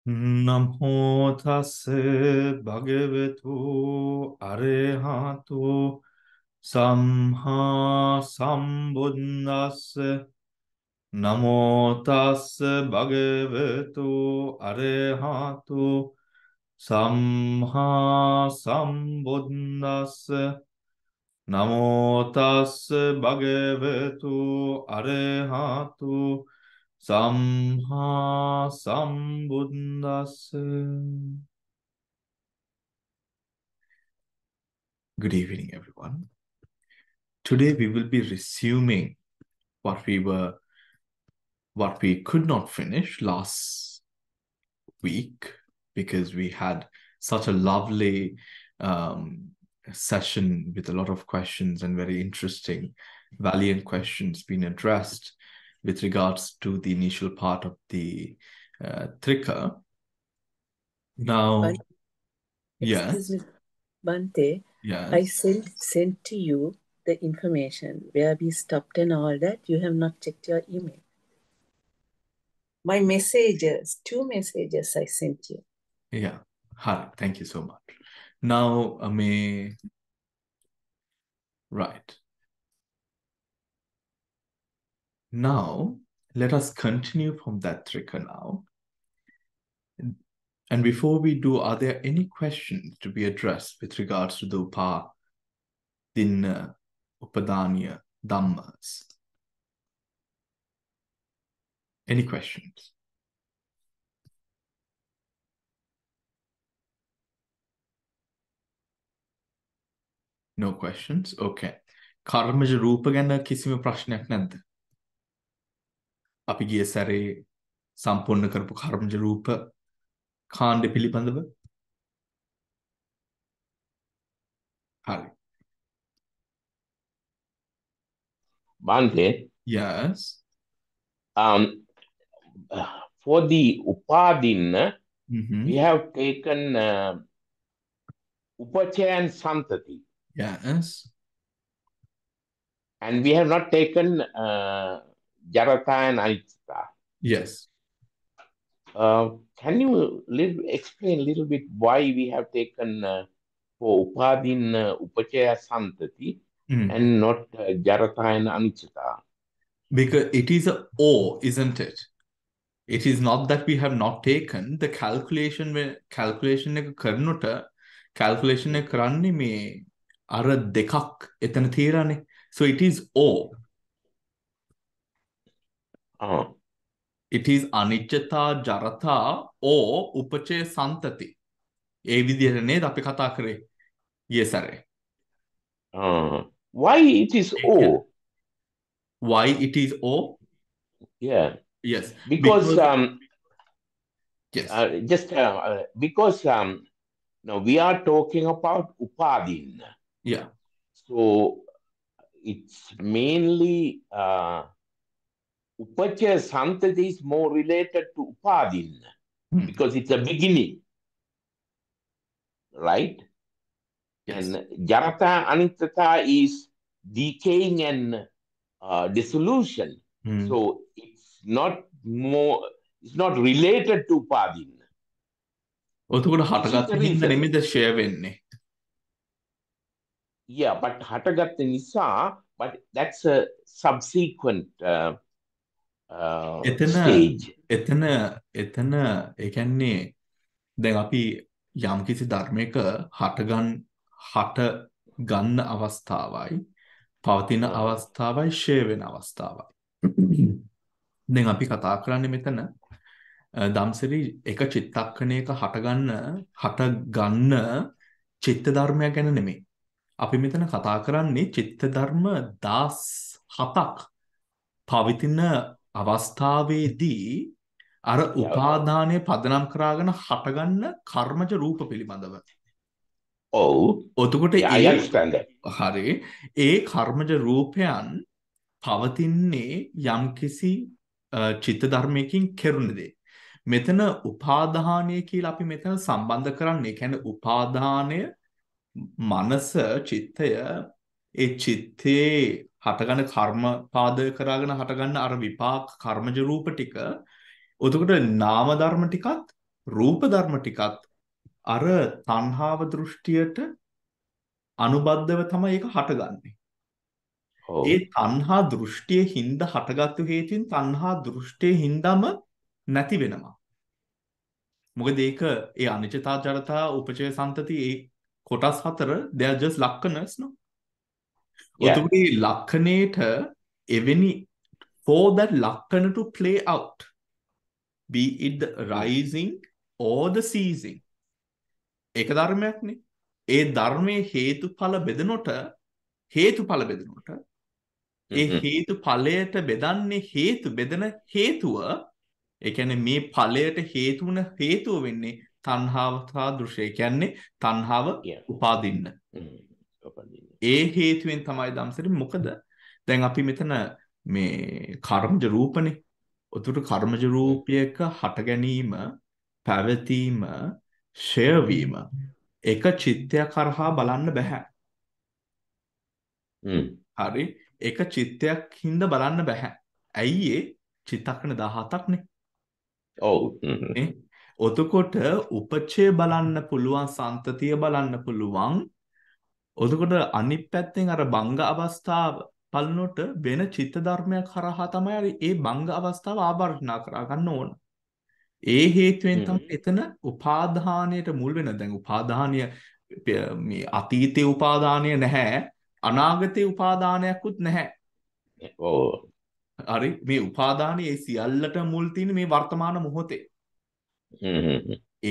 Namo tassa bhagavato arahato samma sambuddhassa. Namo tassa bhagavato arahato samma sambuddhassa. Namo tassa bhagavato arahato samma sambuddhassa. Good evening, everyone. Today we will be resuming what we could not finish last week because we had such a lovely session with a lot of questions and very interesting, valiant questions being addressed with regards to the initial part of the Tika. Now, Excuse me, Bante. yes. I sent to you the information where we stopped and all that. You have not checked your email. My messages, 2 messages I sent you. Yeah. Hi, thank you so much. Now, right. Now, let us continue from that trigger now. And before we do, are there any questions to be addressed with regards to the Upādāniyā Dhammas? Any questions? No questions? Okay. කර්මජ රූප ගැන කිසිම ප්‍රශ්නයක් නැද්ද? අපි ගිය සැරේ සම්පූර්ණ කරපු කර්මජ රූප කාණ්ඩ පිළිබඳව? හරි. Bante, Yes. For the Upādinna, Mm-hmm. we have taken Upachaya and Santati, Yes. and we have not taken Jarata and Anicca. Yes. Can you explain a little bit why we have taken for Upādinna Upachaya Santati and not Jarata and Anicca? Because it is a O, isn't it? It is not that we have not taken the calculation when calculation එක කරනට calculation එක කරන්නේ මේ අර දෙකක් එතන තියෙනනේ. So it is O. It is අනිච්චතා ජරතා or උපචය සන්තති. ඒ විදිහට නේද අපි කතා කරේ ගිය සැරේ. Why it is O? Why it is O? Yeah. Yes. Because yes. Because now we are talking about Upādinna. Yeah. So it's mainly Upachaya Santati is more related to Upādinna because it's a beginning, right? Yes. And Jarata Anicca is decaying and dissolution. So it's not related to Upādinna. ඔතකොට හටගත්ත හින්දා නෙමෙයිද share වෙන්නේ? Yeah, but හටගත්ත නිසා, but that's a subsequent stage. එතන ඒ කියන්නේ දැන් අපි යම්කිසි ධර්මයක හට ගන්න අවස්ථාවයි පවතින අවස්ථාවයි ෂේ වෙන අවස්ථාවයි. දැන් අපි කතා කරන්නේ මෙතන ධම්සරි එක චිත්තක්ෂණයක හට ගන්න චිත්ත ධර්මයක් ගැන නෙමෙයි. අපි මෙතන කතා කරන්නේ චිත්ත ධර්ම 17ක් පවතින අවස්ථාවේදී අර උපාදානයේ පදනම් කරගෙන හටගන්න කර්මජ රූප පිළිබඳව. ඔතකොට I understand that. හරි. ඒ කර්මජ රූපයන් පවතින්නේ යම්කිසි චිත්ත ධර්මයකින් කෙරුණ දේ. මෙතන උපාදානය කියලා අපි මෙතන සම්බන්ධ කරන්නේ. ඒ කියන්නේ උපාදානය මනස චිත්තය ඒ චිත්තේ හටගන්න කර්ම පාදක කරගෙන හටගන්න අර විපාක කර්මජ රූප ටික. එතකොට නාම ධර්ම ටිකත් රූප ධර්ම ටිකත් අර තණ්හාව දෘෂ්ටියට අනුබද්ධව තමයි ඒක හටගන්නේ. ඔව්. ඒ තණ්හා දෘෂ්ටියේ හින්දා හටගත්තු හේතුන් තණ්හා දෘෂ්ටියේ හින්දාම නැති වෙනවා. මොකද ඒක ඒ අනිච්චතා ජඩතා උපචය සම්තති ඒ කොටස් හතර they are just ලක්ෂණස් no. Yeah. ඔතකොට මේ ලක්ෂණේට එවැනි for that ලක්ෂණ to play out be it the rising or the ceasing ඒක ධර්මයක්නේ. ඒ ධර්මයේ හේතුඵල බෙදනොට ඒ හේතු ඵලයට බෙදන්නේ හේතු බෙදන හේතුව ඒ කියන්නේ මේ ඵලයට හේතු වන හේතුව වෙන්නේ තණ්හාව සහ දෘෂ්ටි. කියන්නේ තණ්හාව උපාදින්න. ඒ හේතුවෙන් තමයි ධම්සරි මොකද දැන් අපි මෙතන මේ කර්මජ රූපනේ. උතුරු කර්මජ රූපයක හට ගැනීම, පැවතීම, ෂය වීම එක චිත්තයක් කරහා බලන්න බෑ. හරි එක චිත්තයක් හින්දා බලන්න බෑ. ඇයි ඒ චිත්තක්ෂණ 17ක්නේ. ඔව්. ඔතකොට උපචය බලන්න පුළුවන්, සන්තතිය බලන්න පුළුවන්. ඔතකොට අනිත් පැත්තෙන් අර බංග අවස්ථාව බලනොට වෙන චිත්ත ධර්මයක් කරහා තමයි ඒ බංග අවස්ථාව ආවර්ජනා කරා ගන්න ඕන. ඒ හේතුවෙන් තමයි එතන උපාදානයට මුල් වෙන. දැන් උපාදානය මේ අතීතයේ උපාදානය නැහැ, අනාගතයේ උපාදානයක්වත් නැහැ. ඔව්. හරි මේ උපාදානයේ ඒ සියල්ලට මුල් තියෙන මේ වර්තමාන මොහොතේ.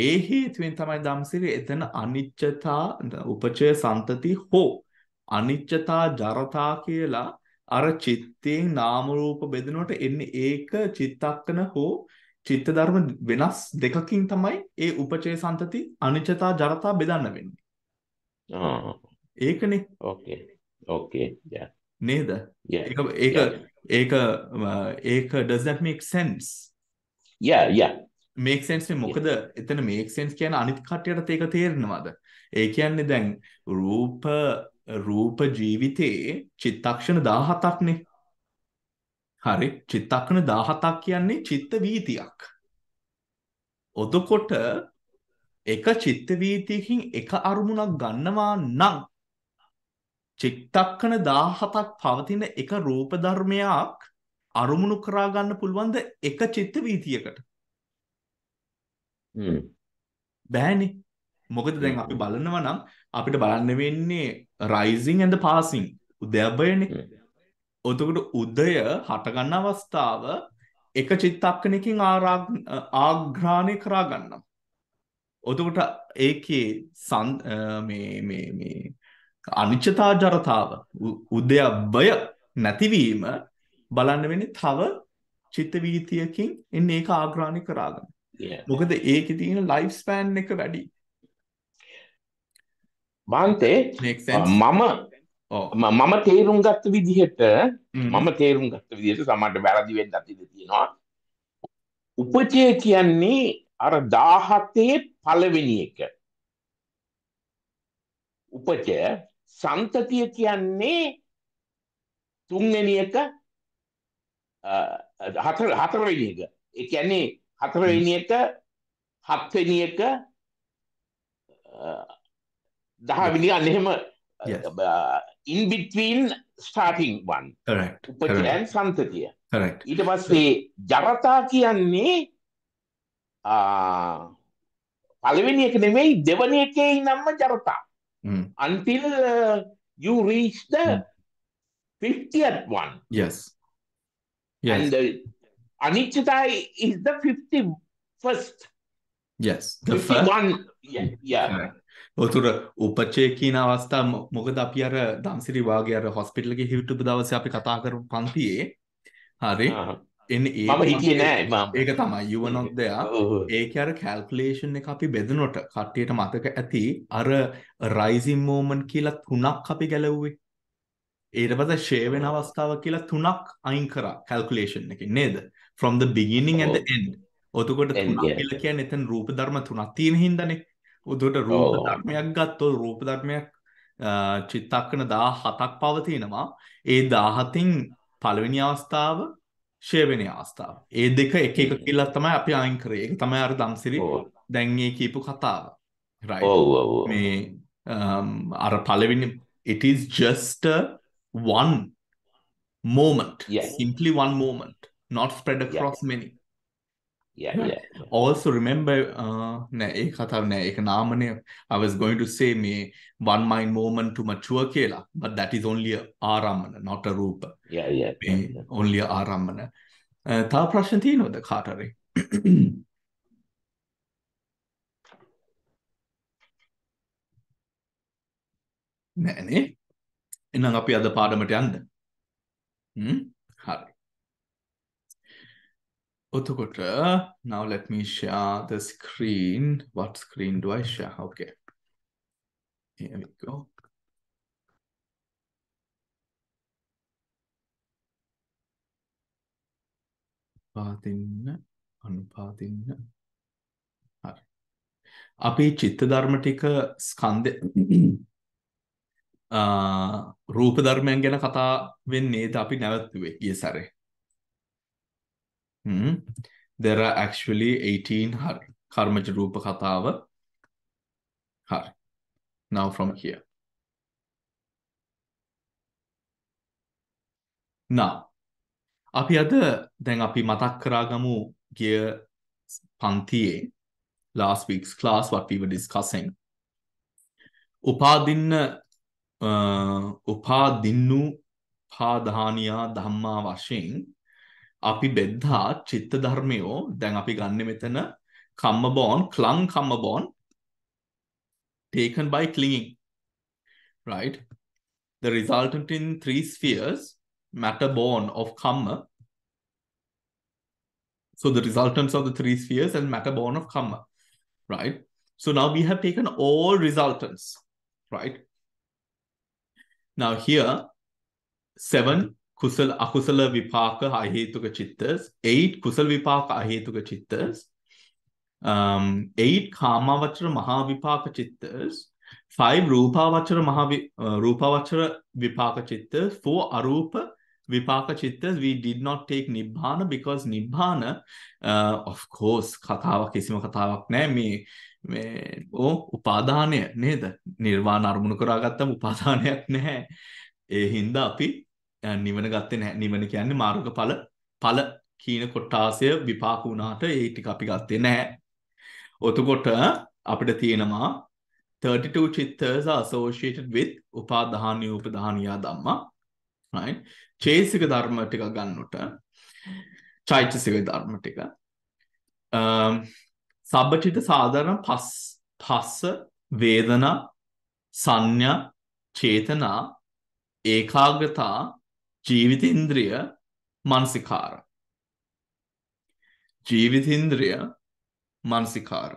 ඒ හේතුවෙන් තමයි ධම්සිරි එතන අනිච්චතා උපචය සන්තති හෝ අනිච්චතා ජරතා කියලා අර චිත්තයෙන් නාම රූප බෙදනකොට එන්නේ ඒක චිත්තක්කන හෝ චිත්ත ධර්ම වෙනස් දෙකකින් තමයි ඒ උපචය සන්තති අනිච්චතා ජරතා බෙදන්න වෙන්නේ. ඒකනේ. Okay. Yeah. නේද? ඒක does that make sense? Yeah. make sense නේ. මොකද එතන make sense කියන්නේ අනිත් කට්ටියටත් ඒක තේරෙනවද? ඒ කියන්නේ දැන් රූප ජීවිතේ චිත්තක්ෂණ 17ක්නේ. හරි චිත්තක්ෂණ 17ක් කියන්නේ චිත්ත වීතියක්. ඔතකොට එක චිත්ත වීතියකින් එක අරමුණක් ගන්නවා නම් චිත්තක්ෂණ 17ක් පවතින එක රූප ධර්මයක් අරමුණු කරා ගන්න පුළුවන්ද එක චිත්ත වීතියකට? බෑනේ. මොකද දැන් අපි බලනවා නම් අපිට බලන්න වෙන්නේ rising and the passing උදයබයනේ. ඔතකොට උදය හට ගන්න අවස්ථාව එක චිත්තක්ෂණයකින් ආග්‍රහණය කරා ගන්නවා. ඔතකොට ඒකේ මේ අනිච්චතා ජරතාව උදයබය නැතිවීම බලන්න වෙන්නේ තව චිත්ත වීතියකින් එන්නේ ඒක ආග්‍රහණය කරා ගන්න. මොකද ඒකේ තියෙන ලයිෆ් ස්පෑන් එක වැඩි. බාන්තේ මම තේරුම් ගත්ත විදිහට සමහරට වැරදි වෙන්නත් ඉඩ තියෙනවා. උපචය කියන්නේ අර 17 පළවෙනි එක. උපචය සන්තතිය කියන්නේ තුන්වෙනි එක හතරවෙනි එක. ඒ කියන්නේ හතරවෙනි එක හත්වෙනි එක 10වෙනි අන්න එහෙම in between starting one. Correct. උපචය සන්තතිය. Correct. ඊට පස්සේ ජරතා කියන්නේ පළවෙනි එක නෙමෙයි දෙවෙනි එකේ ඉන්නම්ම ජරතා. Until you reach the 50th one. Yes. And anicca is the 51st. Yes. The 51. Yeah. ඔතන උපචය කියන අවස්ථාව මොකද අපි අර ධම්සිරි වාගේ අර හොස්පිටල් එකේ හිටපු දවසේ අපි කතා කරපු පන්තියේ හරි එන්නේ මම හිටියේ නෑ ඒක තමයි you were not there. ඒකේ අර කැල්කියුලේෂන් එක අපි බෙදනකොට කට්ටියට මතක ඇති අර rising moment කියලා 3ක් අපි ගැලවුවේ. ඊට පස්සේ share වෙන අවස්ථාව කියලා 3ක් අයින් කරා කැල්කියුලේෂන් එකෙන් නේද? from the beginning and the end. ඔතකොට 3ක් කියලා කියන්නේ එතන රූප ධර්ම 3ක් තියෙන හින්දානේ. උදේට රූප ධර්මයක් ගත්තොත් රූප ධර්මයක් චිත්තක්ෂණ 17ක් පවතිනවා. ඒ 17න් පළවෙනි අවස්ථාව ෂේ වෙන අවස්ථාව. ඒ දෙක එක එක කියලා තමයි අපි අයින් කරේ. ඒක තමයි අර ධම්සිරි දැන් මේ කියපු කතාව. Right? Oh. මේ අර පළවෙනි it is just a one moment. Yeah. Simply one moment, not spread across many. Yeah. Also remember නෑ ඒ කතාව නෑ ඒක නාමනේ. I was going to say මේ one mind moment to mature කියලා, but that is only a ආරම්මන, not a රූප. Yeah. Only a ආරම්මන. තව ප්‍රශ්න තියෙනවද කාට හරි? නෑනේ. එහෙනම් අපි අද පාඩමට යන්න. හරි. එතකොට now let me share the screen. What screen do I share? Okay. Here we go. අනුපාදින්න. හරි. අපි චිත්ත ධර්ම ටික ස්කන්ධ රූප ධර්මයන් ගැන කතා වෙන්නේ නේද අපි නැවතුවේ ගිය සැරේ. There are actually 18 හරි. කර්මජ රූප කතාව. හරි. Now from here. Now අපි අද දැන් අපි මතක් කරාගමු ගිය පන්තියේ last week's class what we were discussing. උපාදින්නූපාදානීයා ධම්මා වශයෙන් අපි බෙදා චිත්ත ධර්මයෝ දැන් අපි ගන්න මෙතන කම්ම බෝන් ක්ලං කම්ම bone taken by clinging, right? The resultant in 3 spheres matter born of kamma. So the resultants of the 3 spheres and matter born of kamma, right? So now we have taken all resultants, right? Now here 7 kusala akusala vipaka ahetuka chittas, 8 kusala vipaka ahetuka chittas, 8 kamavachara mahavipaka chittas, 5 rupavachara vipaka chittas, 4 arupa vipaka chittas. We did not take nibbana because nibbana of course කතාවක් කිසිම කතාවක් නෑ මේ උපාදානය නේද? නිර්වාණ අරමුණු කරාගත්තම උපාදානයක් නැහැ. ඒ හින්දා අපි නිවන ගත්තේ නැහැ. නිවන කියන්නේ මාර්ගඵල කීන කොටාසය විපාක වුණාට ඒ ටික අපි ගත්තේ නැහැ. ඔතකොට අපිට තියෙනවා 32 chittas are associated with Upādānūpadāniyā Dhammā, right? චෛතසික ධර්ම ටික ගන්නකොට චෛතසික ධර්ම ටික සබ්බචිත්ත සාධාරණ පස්ස වේදනා සංඥා චේතනා ඒකාග්‍රතා ජීවිතේන්ද්‍රිය මානසිකාර ජීවිතේන්ද්‍රිය මානසිකාර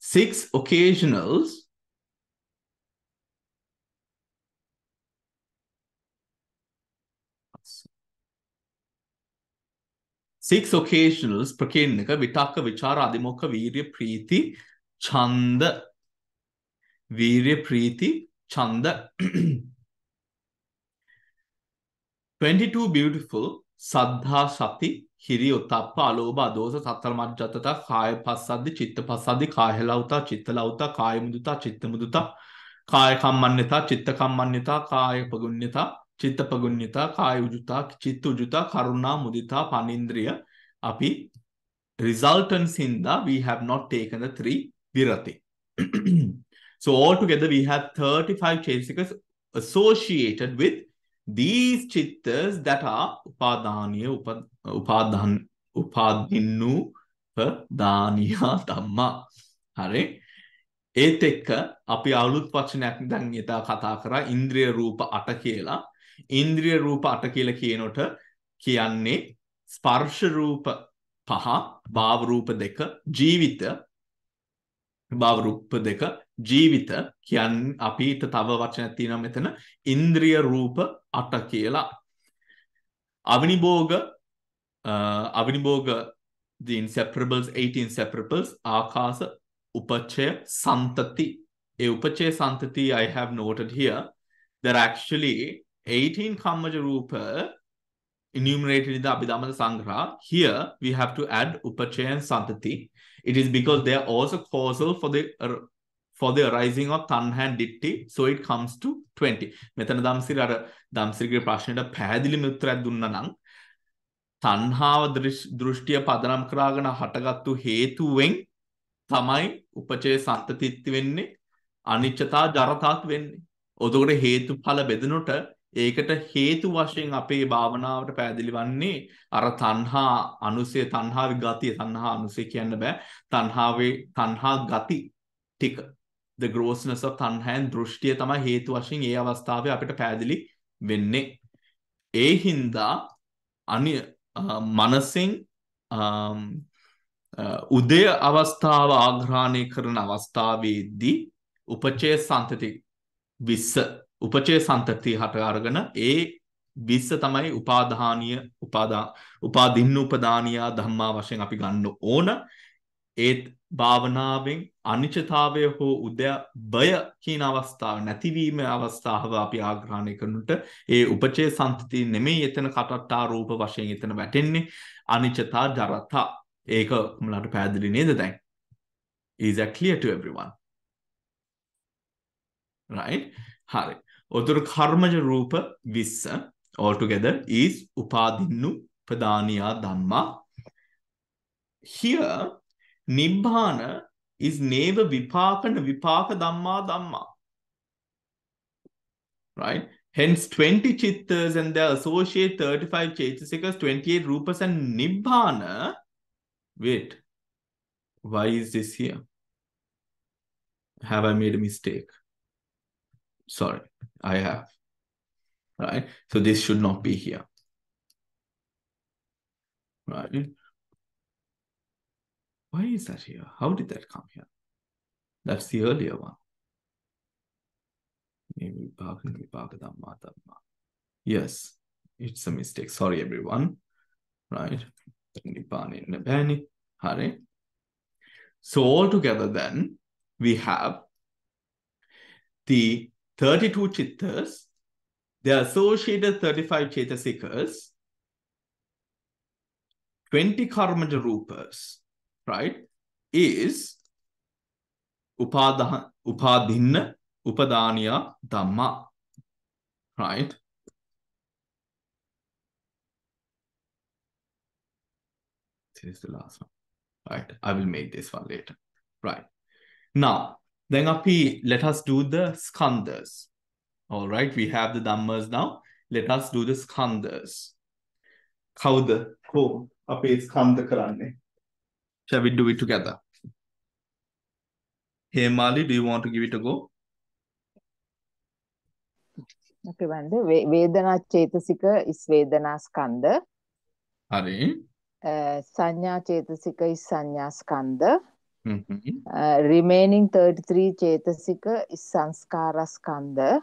6 occasionals ප්‍රකීර්ණක විතක්ක විචාර අධිමොක්ඛ වීර්ය ප්‍රීති ඡන්ද 22 beautiful සද්ධා සති හිරි උතප්ප අලෝභ අදෝස සතර මජ්ජත්තතා කාය පස්සද්දි චිත්ත පස්සද්දි කාය ලෞතා චිත්ත ලෞතා කාය මුදුතා චිත්ත මුදුතා කාය කම්මඤ්ඤතා චිත්ත කම්මඤ්ඤතා කාය පගුඤ්ඤතා චිත්ත පගුඤ්ඤතා කාය උජුතා චිත්ත උජුතා කරුණා මුදිතා පනින්ද්‍රිය අපි resultants hinda we have not taken the 3 virati. So altogether we have 35 chaitasikas associated with these chittas that are උපාදින්නූපදානීයා ධම්මා. හරි. ඒත් එක්ක අපි අලුත් වචනයක් දැන් ඊට කතා කරා ඉන්ද්‍රිය රූප 8 කියලා. ඉන්ද්‍රිය රූප 8 කියලා කියනකොට කියන්නේ ස්පර්ශ රූප 5, භාව රූප 2, ජීවිත භාව රූප 2 ජීවිත කියන්නේ අපිට තව වචනයක් තියෙනවා මෙතන ඉන්ද්‍රිය රූප 8 කියලා. අවිනිභෝග the inseparables 8 inseparables ආකාශ උපචය සන්තති. ඒ උපචය සන්තති I have noted here there are actually 18 kammaja roopa enumerated in the Abhidhamma Sangraha. Here we have to add Upachaya and Santati. It is because they are also causal for the arising of Tanha and Ditti. So it comes to 20. Metana Damsirige Prashnata Padili Mutra Dunnanan. Tanhava Drushtiya Padanam Kragana Hatagattu Hetuwen Tamai Upachaya Santati Venne Anichata Jaratat Venne. Odore Hetu Pala Bedanuta. ඒකට හේතු වශයෙන් අපේ භාවනාවට පැහැදිලි වන්නේ අර තණ්හා අනුසය තණ්හා විගතිය තණ්හා අනුසය කියන්න බෑ තණ්හා ගති ටික the grossness of තණ්හා and දෘෂ්ටිය තමයි හේතු වශයෙන් ඒ අවස්ථාවේ අපිට පැහැදිලි වෙන්නේ ඒ හින්දා මනසෙන් උදය අවස්ථාව ආග්‍රහණය කරන අවස්ථාවේදී උපචය සන්තති 20 උපචය සන්තති හට අරගෙන ඒ 20 තමයි උපාදින්නූපදානියා ධම්මා වශයෙන් අපි ගන්න ඕන ඒත් භාවනාවෙන් අනිච්චතාවය හෝ උදය කියන අවස්ථාව නැතිවීම අවස්ථාව අපි ආග්‍රහණය කරනට ඒ උපචය සන්තති නෙමෙයි එතන කටට්ටා රූප වශයෙන් එතන වැටෙන්නේ අනිච්චතා ජරතා ඒක මලට පැහැදිලි නේද දැන් is that clear to everyone right hari Odur karmaja rupa vissa altogether is Upādinūpadāniyā Dhammā. Here, Nibbāna is neva vipākana vipāka Dhammā Dhammā. Right? Hence 20 chittas and their associate 35 chaitasikas, 28 rupas and Nibbāna. Wait, why is this here? Have I made a mistake? Sorry, I have. Right? So this should not be here. Right? Why is that here? How did that come here? That's the earlier one. Yes, it's a mistake. Sorry, everyone. Right? So altogether then, we have the 32 chittas, the associated 35 chaitasikas, 20 karmaja rupas, right, is Upādinūpadāniyā Dhammā, right? This is the last one, right? I will make this one later, right? Now, then let us do the skandhas. All right, we have the dhammas now. Let us do the skandhas. Kauda, ko, api skandha karanne. Shall we do it together? Hey Mali, do you want to give it a go? Okay, Vande. Vedana Chetasika is Vedana Skandha. Hari. Sanya Chetasika is Sanya Skandha. Mm-hmm. Remaining 33 Chetasika is Sanskara Skandha.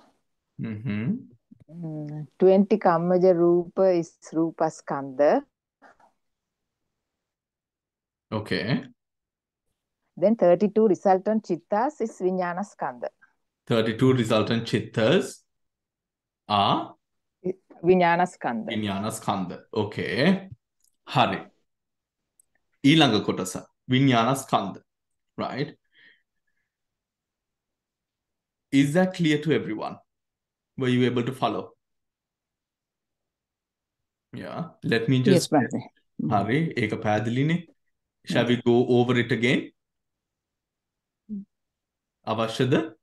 Mm-hmm. 20 Kammaja Rupa is Rupa Skandha. Okay. Then 32 resultant Chittas is Vijnana Skandha. 32 resultant chittas are Vijnana Skandha. Vijnana Skandha. Okay. Hari. ඊළඟ කොටස Vijnana Skandha. Right? Is that clear to everyone? Were you able to follow? Yeah. Let me just... Yes, Bhante. Hari, eka පැහැදිලිනේ. Shall we go over it again? අවශ්‍යද?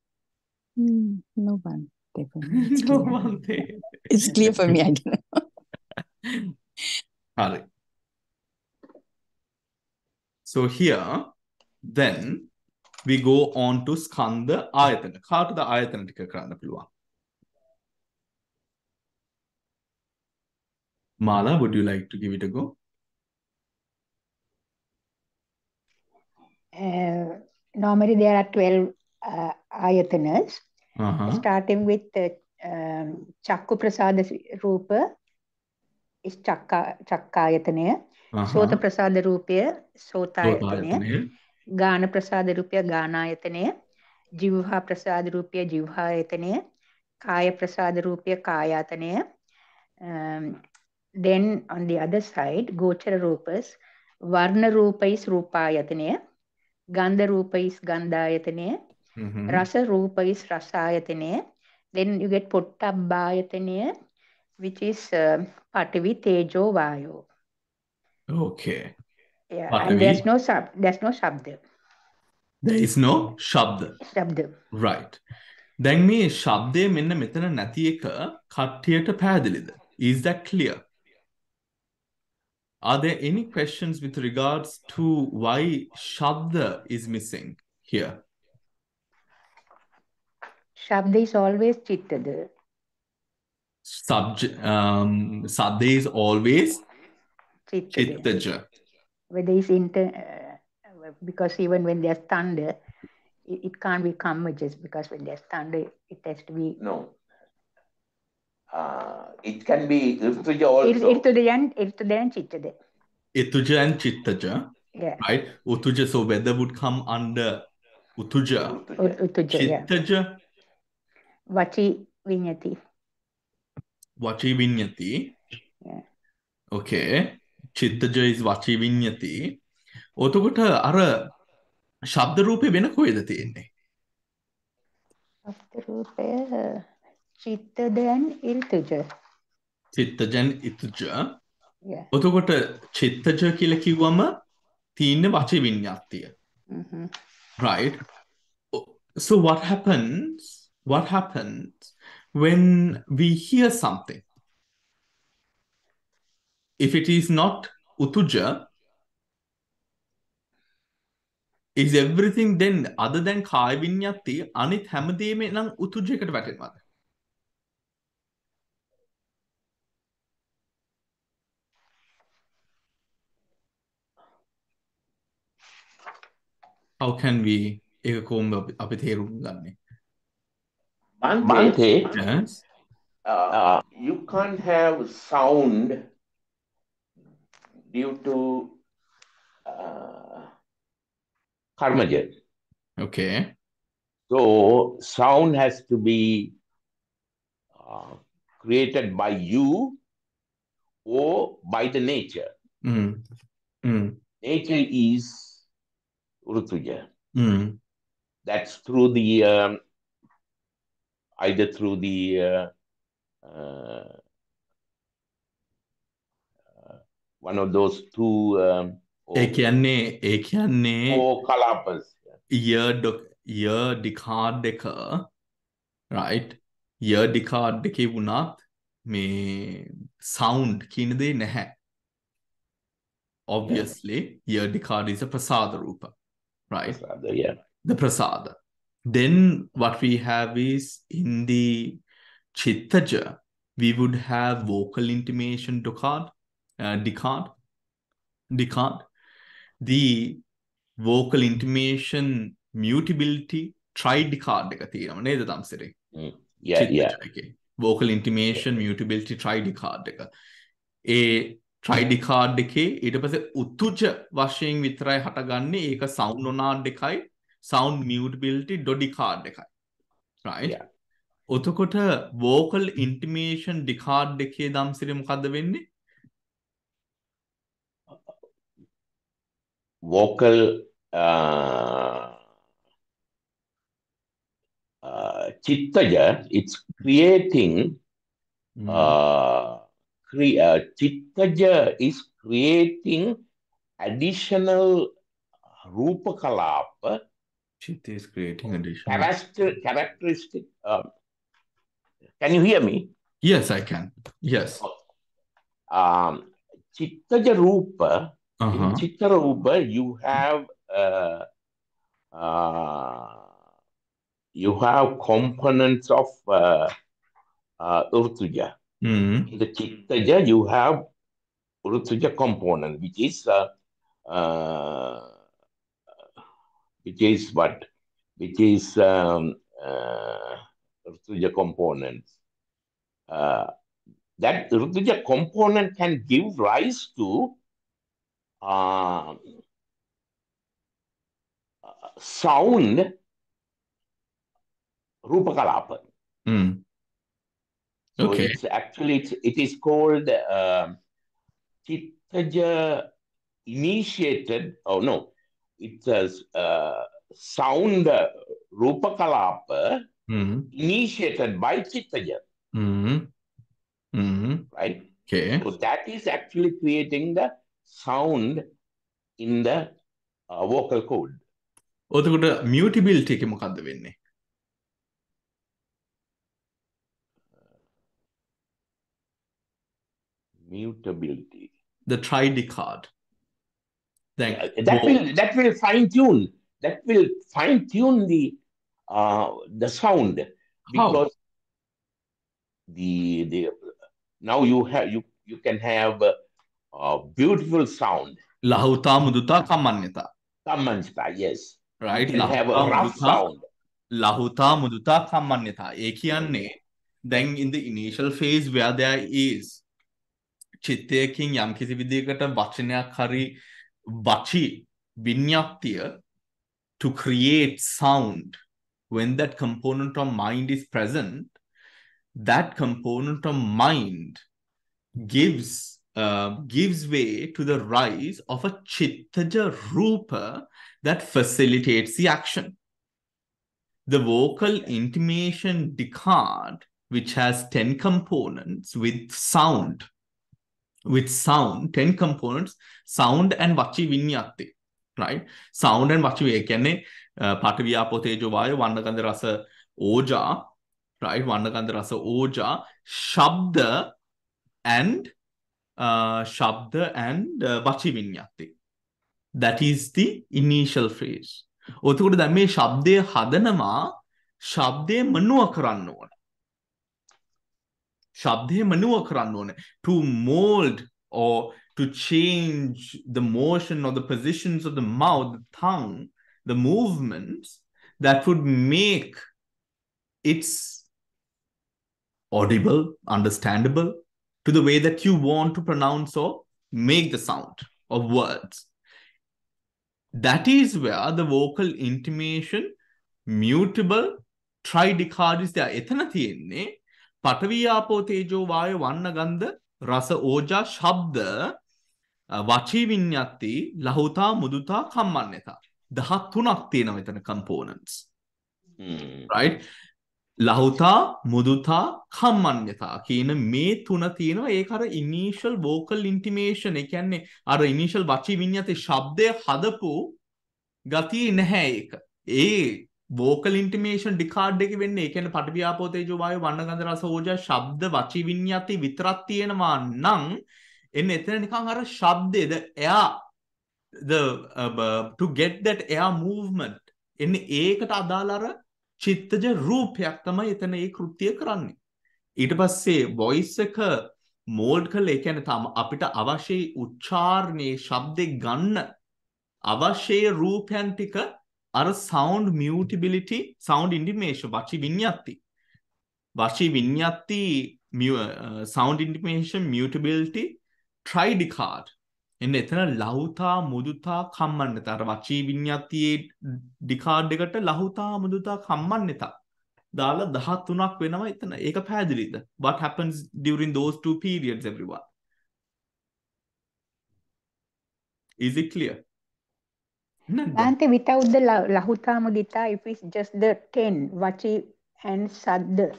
No, Bhante. No, Bhante. It's clear for me, I don't know. Hari. So here, then, we go on to skandha ayatana. කාටද ආයතන ටික කරන්න පුළුවන්? Mala, would you like to give it a go? Normally there are 12 ayatanas, starting with Chakku Prasada Rupa is Chakkāyatanaya, Sota Prasada Rupaya, Sotāyatanaya, Gāna Prasada Rupaya, Gānāyatanaya, Jivha Prasada Rupaya, Jivhayatanaya, Kāya Prasada Rupaya, Kāyatanaya, Then on the other side, Gochara Rupas, Varna Rupa is Rupayatane, Gandha Rupa is Gandhayatane, Rasa Rupa is Rasayatane. Then you get Pottabbayatane, which is Patavi Tejo Vayu. Okay. Yeah, Patavi. and there's no Shabda. There is no Shabda. Shabda. Right. දැන් මේ ශබ්දය මෙන්න මෙතන නැති එක කට්ටියට පැහැදිලිද? Is that clear? Are there any questions with regards to why Shabda is missing here? Shabda is always Chittada. Sadda is always Chittaja. Whether it's because even when there's thunder, it can't be converges, because when there's thunder, it has to be... No. It can be Irtuja also. Irtuja and Chittada. Ituja and Chittaja. Yeah. Right? Utuja, so weather would come under Utuja. Chittaja. Yeah. Vachi Vinyati. Vachi Vinyati. Yeah. Okay. Chittaja is Vachi Vinyati. ඔතකොට අර ශබ්ද රූපේ වෙන කොහෙද තියෙන්නේ? ශබ්ද රූපය චිත්තජන් ඉර්තුජ. චිත්තජන් ඉර්තුජ. Yeah. ඔතකොට චිත්තජ කියලා කිව්වම තියෙන්නේ වචී විඤ්ඤාතිය. Right? So what happens when we hear something? If it is not utuja, is everything then other than kaya vinyati anit හැමදේම නම් උතුජයකට වැටෙනවද? How can we ඒක කොහොමද අපි තේරුම් ගන්නේ? Bante, yes. You can't have sound due to karmaja. Okay. So sound has to be created by you or by the nature. Nature is Urtuja. That's through the either through the one of those two ඒ කියන්නේ four kalapas. Year decard එක right year decard එකේ වුණත් මේ sound කියන දේ නැහැ. Obviously year decard is a prasada rupa, right? Prasada, yeah. The prasada. Then what we have is in the chittaja we would have vocal intimation decard. The vocal intimation mutability tridecard එක තියෙනවා නේද තමසිරේ? Vocal intimation mutability tridecard එක. ඒ tridecard එකේ ඊට පස්සේ උතුජ වශයෙන් විතරයි හටගන්නේ. ඒක sound nonad එකයි sound mutability dodecard එකයි. Right? Yeah. ඔතකොට vocal intimation decard එකේ දම්සිරේ මොකද්ද වෙන්නේ? Vocal chittaja, it's creating chittaja is creating additional rupa kalapa. Chitta is creating additional characteristic. Can you hear me? Yes, I can. Yes. Chittaja rupa. In Chitta rupa, you have components of Urtuja. In the Chittaja, you have Urtuja component, which is Urtuja components. That Urtuja component can give rise to sound rupa kalapa. Okay. So it is called Chittaja initiated, oh no, it's a sound Rupakalapa initiated by Chittaja, right? Okay. So that is actually creating the sound in the vocal cord. ඔතකොට mutability එක මොකද්ද වෙන්නේ? Mutability. The tridecard. Yeah, that will fine tune. That will fine tune the sound, because the now you can have a beautiful sound. Lahuta muduta kammanyata. Kammanyata, yes. Right. You can have a rough sound. Lahuta muduta kammanyata. ඒ කියන්නේ then in the initial phase where there is චිත්තයකින් යම් කිසි විදිහකට වචනයක් හරි වචි විඤ්ඤාතිය to create sound, when that component of mind is present, that component of mind gives way to the rise of a chittaja rupa that facilitates the action. The vocal intimation decard, which has 10 components with sound, 10 components, sound and vachi vinyati, right? Sound and vachi vinyati, පාඨවි ආපෝ තේජෝ වායෝ වන්න ගන්ධ රස ඕජා, right? වන්න ගන්ධ රස ඕජා, ශබ්ද and vachi vinyati. That is the initial phase. ඔතකොට දැන් මේ ශබ්දය හදනවා, ශබ්දය මනුව කරන්න ඕන. ශබ්දය මනුව කරන්න ඕන. To mold or to change the motion or the positions of the mouth, the tongue, the movements that would make it audible, understandable to the way that you want to pronounce or make the sound of words. That is where the vocal intimation, mutable, tridecard is there. එතන තියෙන්නේ පඨවි ආපෝ තේජෝ වායෝ වන්න ගන්ධ රස ඕජා ශබ්ද වචී විඤ්ඤාති ලහුතා මුදුතා කම්මඤ්ඤතා. 13ක් තියෙනවා එතන components. Right? ලහුතා මුදුතා කම්මඤ්ඤතා කියන මේ තුන තියෙනවා. ඒක අර initial vocal intimation, ඒ කියන්නේ අර initial වචී විඤ්ඤාති ශබ්දය හදපු ගතිය නැහැ ඒක. ඒ vocal intimation decard එක වෙන්නේ ඒ කියන්නේ පඨවි ආපෝ තේජෝ වායෝ වන්න ගන්ධ රස ඕජා ශබ්ද වචී විඤ්ඤාති විතරක් තියෙනවා නම් එන්න එතන නිකන් අර ශබ්දේ the air, to get that air movement එන්නේ ඒකට අදාළ අර චිත්තජ රූපයක් තමයි එතන ඒ කෘත්‍යය කරන්නේ. ඊට පස්සේ voice එක mold කරලා ඒ කියන්නේ තම අපිට අවශ්‍ය උච්චාරණයේ ශබ්දේ ගන්න අවශ්‍ය රූපයන් ටික අර sound mutability, sound intimation, vachi vinyati, sound intimation, mutability, tridecard. එන්න එතන ලහුතා මුදුතා කම්මඤ්ඤතා. අර vachi vinyatiයේ decard එකට ලහුතා මුදුතා කම්මඤ්ඤතා දාලා 13ක් වෙනවා එතන. ඒක පැහැදිලිද? What happens during those two periods, everyone? Is it clear? Ante, without the lahuta mudita, if it's just the 10 vachi and sadda,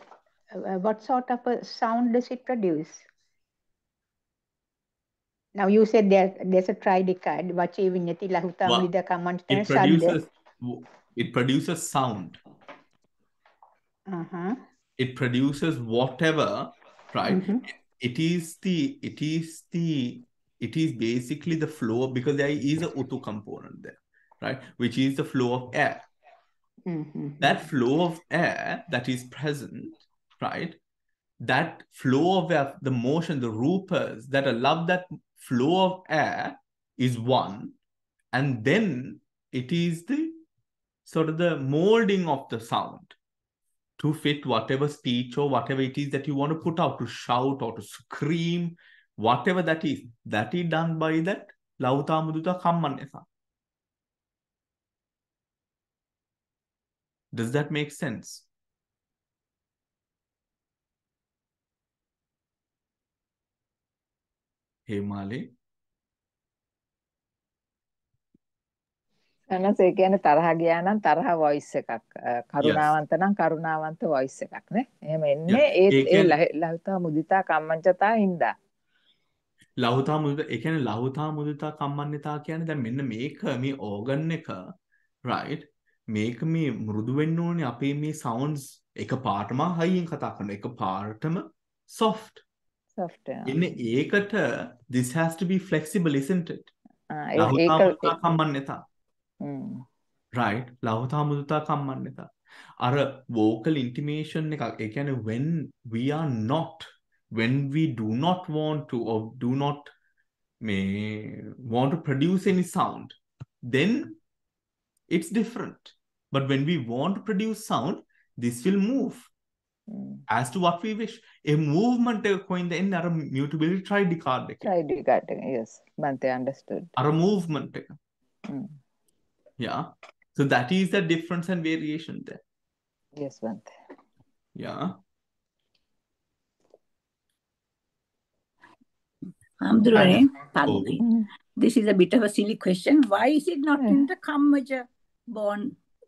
what sort of a sound does it produce? Now you said there's a tridecard, vachi vinyati lahuta mudita kammanyata and sadda. It produces sound. It produces whatever, right? It is basically the flow, because there is a utu component there, right? Which is the flow of air. That flow of air that is present, right? That flow of air, the motion, the rupas that allow that flow of air is one. And then it is the sort of the molding of the sound to fit whatever speech or whatever it is that you want to put out, to shout or to scream, whatever that is done by that lahuta muduta kammanyata. Does that make sense? හේමාලේ අනස ඒ කියන්නේ තරහ ගියා නම් තරහ voice එකක්. yes කරුණාවන්ත නම් කරුණාවන්ත voice එකක් නේ. එහෙම yeah එන්නේ ඒ කියන්නේ ලහුතා මුදිතා කම්මංචතා හින්දා. ලහුතා මුදිතා ඒ කියන්නේ ලහුතා මුදිතා කම්මන්‍යතා කියන්නේ දැන් මෙන්න මේක මේ ඕගන් එක right මේක මේ මෘදු වෙන්න ඕනේ අපේ මේ sounds එක පාටම හයියෙන් කතා කරන එක පාටම soft software. ඉන්නේ ඒකට this has to be flexible isn't it ඒක ලහුතා මුදිතා කම්මන්‍යතා හ්ම් right ලහුතා මුදිතා කම්මන්‍යතා අර vocal intimation එකක් ඒ කියන්නේ when we do not want to or do not may want to produce any sound then it's different but when we want to produce sound this will move as to what we wish a movement coin the end අර mutability tried card එක tried card එක yes Bante understood අර movement එක yeah so that is the difference and variation there yes Bante yeah Amdurane, oh this is a bit of a silly question. Why is it not in the Kammaja bone?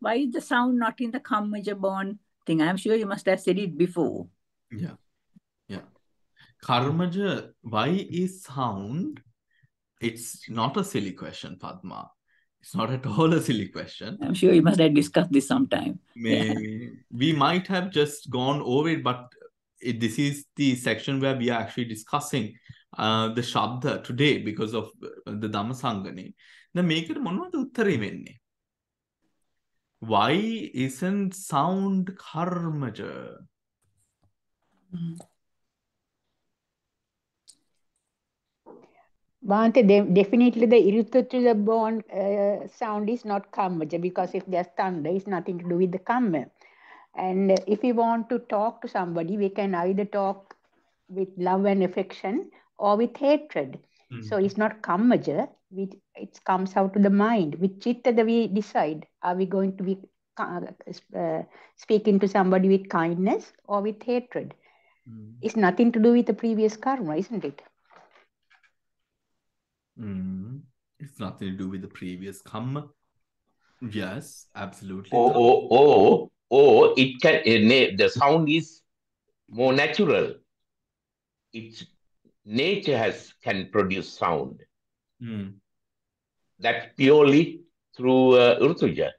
Why is the sound not in the Kammaja bone thing? I'm sure you must have said it before. yeah Karmaja why is sound it's not a silly question Padma it's not at all a silly question I'm sure you must have discussed this sometime. We might have just gone over it but this is the section where we are actually discussing the shabda today because of the Dhammā Sangane. Then make it මොනවද උත්තරේ වෙන්නේ? Why isn't sound karmaja? Bhante, definitely the irritant to the bone sound is not kammaja because if there's thunder, it's nothing to do with the kamma. And if we want to talk to somebody, we can either talk with love and affection or with hatred. So it's not kammaja, it comes out to the mind. With chitta, we decide, are we going to be speaking to somebody with kindness or with hatred? It's nothing to do with the previous karma, isn't it? It's nothing to do with the previous karma. Yes, absolutely. Or it can the sound is more natural. It's nature can produce sound. That's purely through Urtuja.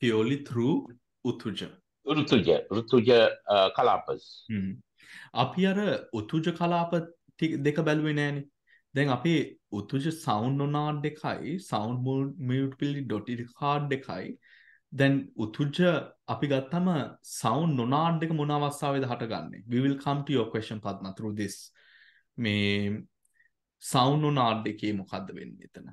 Purely through Utuja. Urtuja Kalapas. අපි අර උතුජ කලාප දෙක බැලුවේ නෑනේ. දැන් අපි උතුජ sound nonad එකයි sound mutability dot card එකයි. දැන් උතුජ අපි ගත්තම sound nonad එක මොන අවස්ථාවේද හටගන්නේ? We will come to your question Padma through this. මේ sound nonad එකේ මොකද්ද වෙන්නේ එතන?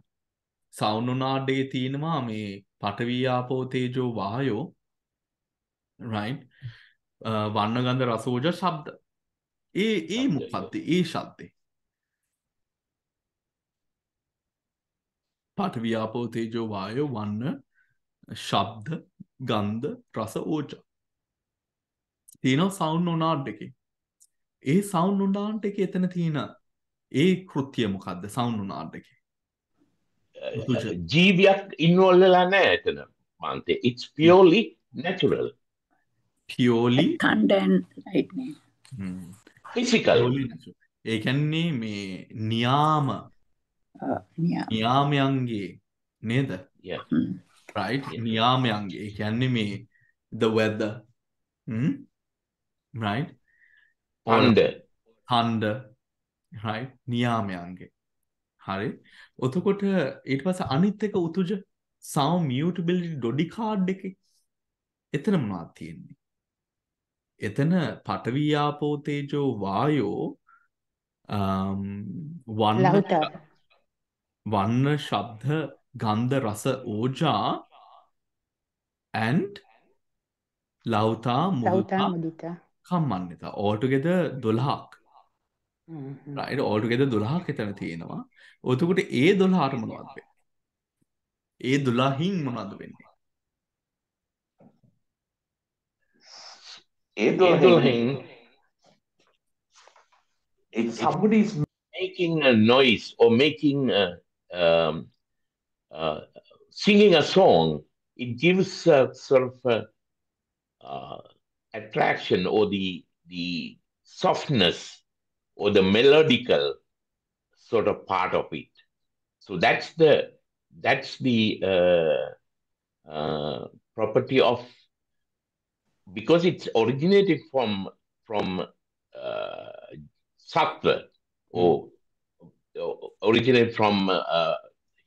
sound nonad එකේ තියෙනවා මේ පඨවි ආපෝ තේජෝ වායෝ right? වර්ණ ගන්ධ රස ඕජ ශබ්ද ඒ මොකක්ද ඒ ශබ්දේ පඨවි ආපෝ තේජෝ වායෝ වර්ණ ශබ්ද ගන්ධ රස ඕජ තියෙනවා සවුන්ඩ් නොනාඩ් එකේ ඒ සවුන්ඩ් නොනාඩ් එකේ එතන තියෙන ඒ කෘත්‍යය මොකක්ද සවුන්ඩ් නොනාඩ් එකේ ජීවියක් ඉන්වෝල්ව් වෙලා නැහැ එතන මාන්තේ it's purely natural purely and lightning physical ඒ කියන්නේ මේ නියාමයන්ගේ නේද right නියාමයන්ගේ ඒ කියන්නේ මේ the weather right thunder right නියාමයන්ගේ හරි එතකොට ඊට පස්සේ අනිත් එක උතුජ sound mutability dodi card එකේ එතන මොනවද තියෙන්නේ එතන පඨවි ආපෝ තේජෝ වායෝ වන්න ශබ්ද ගන්ධ රස ඕජා and ලෞතා මුදිතා කම්මන්විතා altogether 12ක් right altogether 12ක් එතන තියෙනවා එතකොට ඒ 12ට මොනවද වෙන්නේ ඒ 12න් මොනවද වෙන්නේ ඒ 12න් if somebody is making a noise or making um, singing a song, it gives a sort of attraction or the softness or the melodical sort of part of it. So that's the property of, because it's originated from sattva or originated from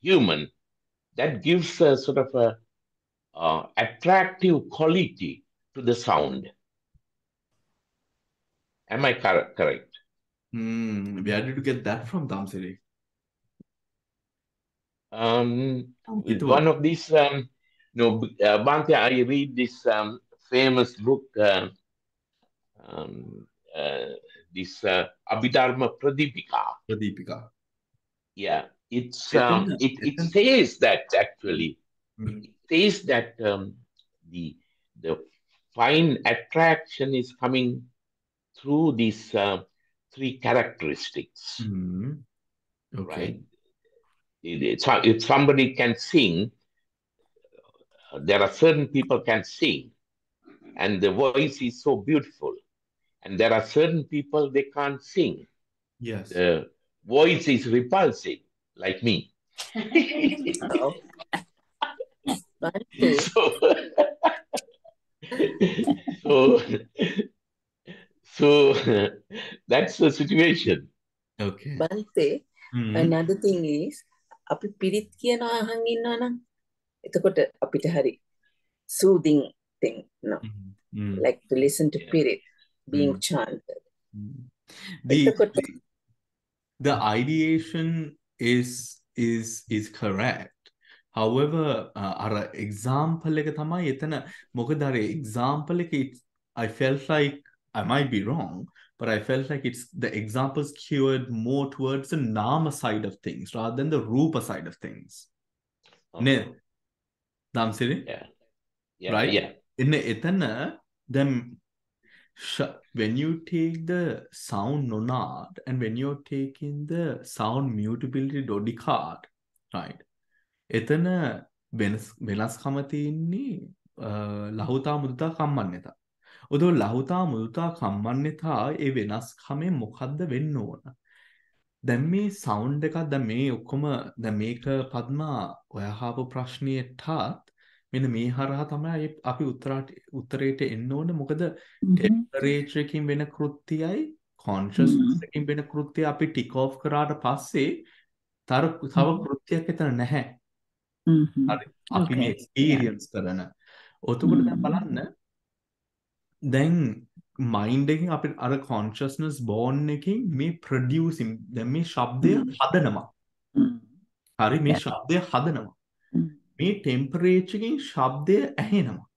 human, that gives a sort of a attractive quality to the sound. Am I correct? Where did you get that from, Dhamsiri? One of these, Bhante, I read this famous book, this Abhidharma Pradipika. Yeah, it says that actually. It says that the fine attraction is coming through these three characteristics. Okay. Right? If somebody can sing, there are certain people can sing, and the voice is so beautiful. And there are certain people they can't sing. Yes. The voice is repulsive, like me. So that's the situation. Okay. Bante, another thing is, අපි පිරිත් කියනවා අහන් ඉන්නවා නම් එතකොට අපිට හරි soothing thing, no? Like to listen to spirit being chanted. The ideation is correct. However, අර example එක තමයි එතන මොකද අර example එක I felt like I might be wrong, but I felt like the examples cured more towards the nama side of things rather than the rupa side of things. Ne, Dhamsiri? Yeah. Right? Yeah. Etana, then when you take the sound nonad and when you're taking the sound mutability dodicard, right? Etana වෙනස්කම තියෙන්නේ ලහුතා මුදුතා කම්මන්නේතා. ඔතෝ ලහුතා මුදුතා කම්මන්නේතා ඒ වෙනස්කමෙන් මොකද්ද වෙන්න ඕන? දැන් මේ sound එකක් දැන් මේ ඔක්කොම දැන් මේක පద్මා ඔයා අහපු ප්‍රශ්නයටත් මෙන්න මේ හරහා තමයි අපි උත්තරයට එන්න ඕන. මොකද ටෙම්පරේචර් එකකින් වෙන කෘත්‍යයයි කොන්ෂස්නස් එකකින් වෙන කෘත්‍යය අපි ටික් ඔෆ් කරාට පස්සේ තව කෘත්‍යයක් එතන නැහැ. හරි අපි මේ එක්ස්පීරියන්ස් කරන. ඔතකොට දැන් බලන්න දැන් මයින්ඩ් එකෙන් අපි අර කොන්ෂස්නස් බෝන් එකකින් මේ ප්‍රොඩියුසින් දැන් මේ ශබ්දය හදනවා. හරි මේ ශබ්දය හදනවා. මේ ටෙම්පරේචර් එකකින් ශබ්දය ඇහෙනවා.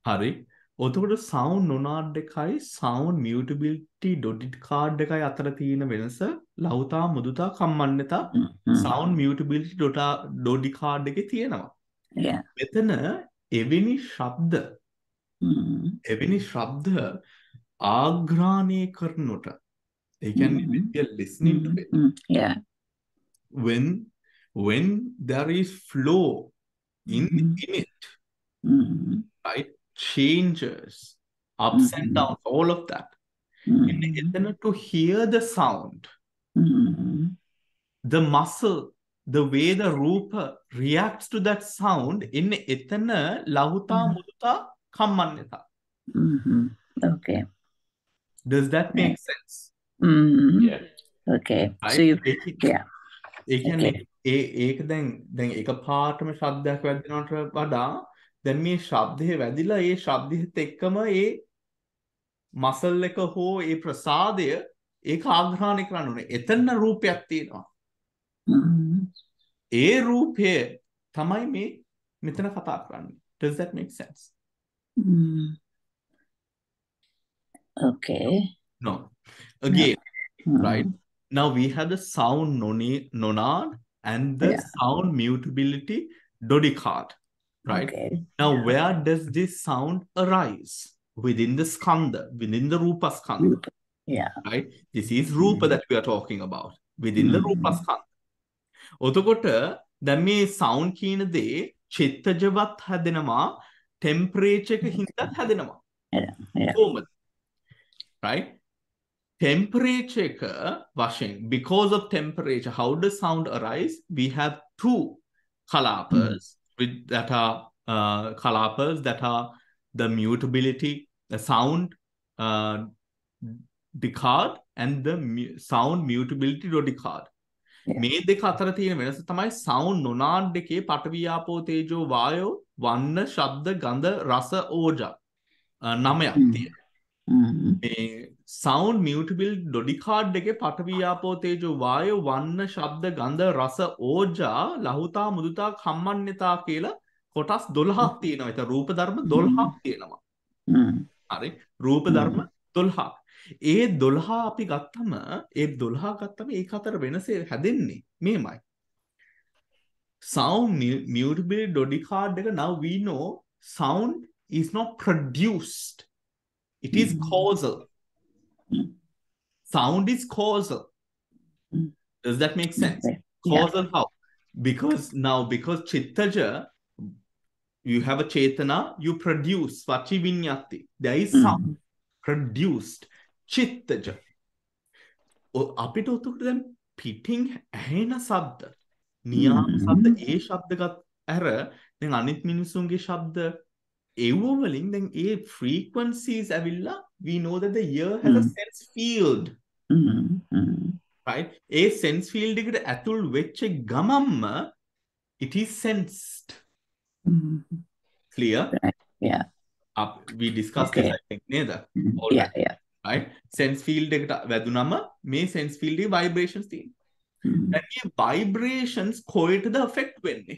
හරි ඔතකොට සවුන්ඩ් නොනාඩ් එකයි සවුන්ඩ් මියුටබිලිටි ඩොඩිට් කාඩ් එකයි අතර තියෙන වෙනස ලහුතා මුදුතා කම්මන්නතා සවුන්ඩ් මියුටබිලිටි ඩොඩි කාඩ් එකේ තියෙනවා. මෙතන එවැනි ශබ්ද ආග්‍රාණය කරනට ඒ කියන්නේ when we are listening to it, when there is flow in it, right, changes, ups and downs, all of that. To hear the sound, the muscle, the way the rupa reacts to that sound, in etana lahuta muduta kammanneta. Okay. Does that make sense? Yeah. Okay. Right? So you, ඒ කියන්නේ ඒක දැන් එක පාටම ශබ්දයක් වැදිනවට වඩා දැන් මේ ශබ්දේ වැදිලා ඒ ශබ්දෙත් එක්කම ඒ muscle එක හෝ ඒ ප්‍රසාදය ඒක ආග්‍රහණය කරන්න ඕනේ. එතන රූපයක් තියෙනවා. ඒ රූපය තමයි මේ මෙතන කතා කරන්නේ. Does that make sense? Okay. No. Again, right? Now we have the sound nonad and the sound mutability dodicard. Right? Okay. Now, where does this sound arise? Within the skandha, within the rupa skandha. Yeah. Right? This is Rupa that we are talking about within the Rupa skandha. ඔතකොට දැන් මේ sound කියන දේ චිත්තජවත් හැදෙනවා temperature එක හින්දා හැදෙනවා. කොහොමද? Right? Temperature එක වශයෙන්, because of temperature, how does sound arise? We have two kalapas that are the mutability, the sound decard and the sound mutability decard. මේ දෙක අතර තියෙන වෙනස තමයි sound නොනාඩ් එකේ පඨවි ආපෝ තේජෝ වායෝ වන්න ශබ්ද ගන්ධ රස ඕජා 9ක් තියෙනවා. මේ sound mutability ඩොඩිකාඩ් එකේ පඨවි ආපෝ තේජෝ වායෝ වන්න ශබ්ද ගන්ධ රස ඕජා ලහුතා මුදුතා කම්මඤ්ඤතා කියලා කොටස් 12ක් තියෙනවා. ඒක රූප ධර්ම 12ක් තියෙනවා. හරි. රූප ධර්ම 12ක්. ඒ 12 අපි ගත්තම ඒක අතර වෙනස හැදෙන්නේ මේමයි. Sound mutability dodicard එක, now we know sound is not produced. It is causal. Sound is causal. Does that make sense? Causal how? Because chittaja, you have a chetana, you produce vachi vinyati. There is sound produced. චිත්තජ අපිට උතුකට දැන් පිටින් ඇහෙන ශබ්ද නියාම ශබ්ද ඒ ශබ්දගත් ඇර දැන් අනිත් මිනිසුන්ගේ ශබ්ද ඒව වලින් දැන් ඒ frequencies ඇවිල්ලා we know that the ear has a sense field. Right? A sense field එකට ඇතුල් වෙච්ච ගමම්ම it is sensed. Clear? Yeah. We discussed this, I think, neither. Yeah. Right? Sense field එකට වැදුනම මේ sense field එකේ vibrations තියෙනවා. දැන් මේ vibrations කොහෙටද affect වෙන්නේ?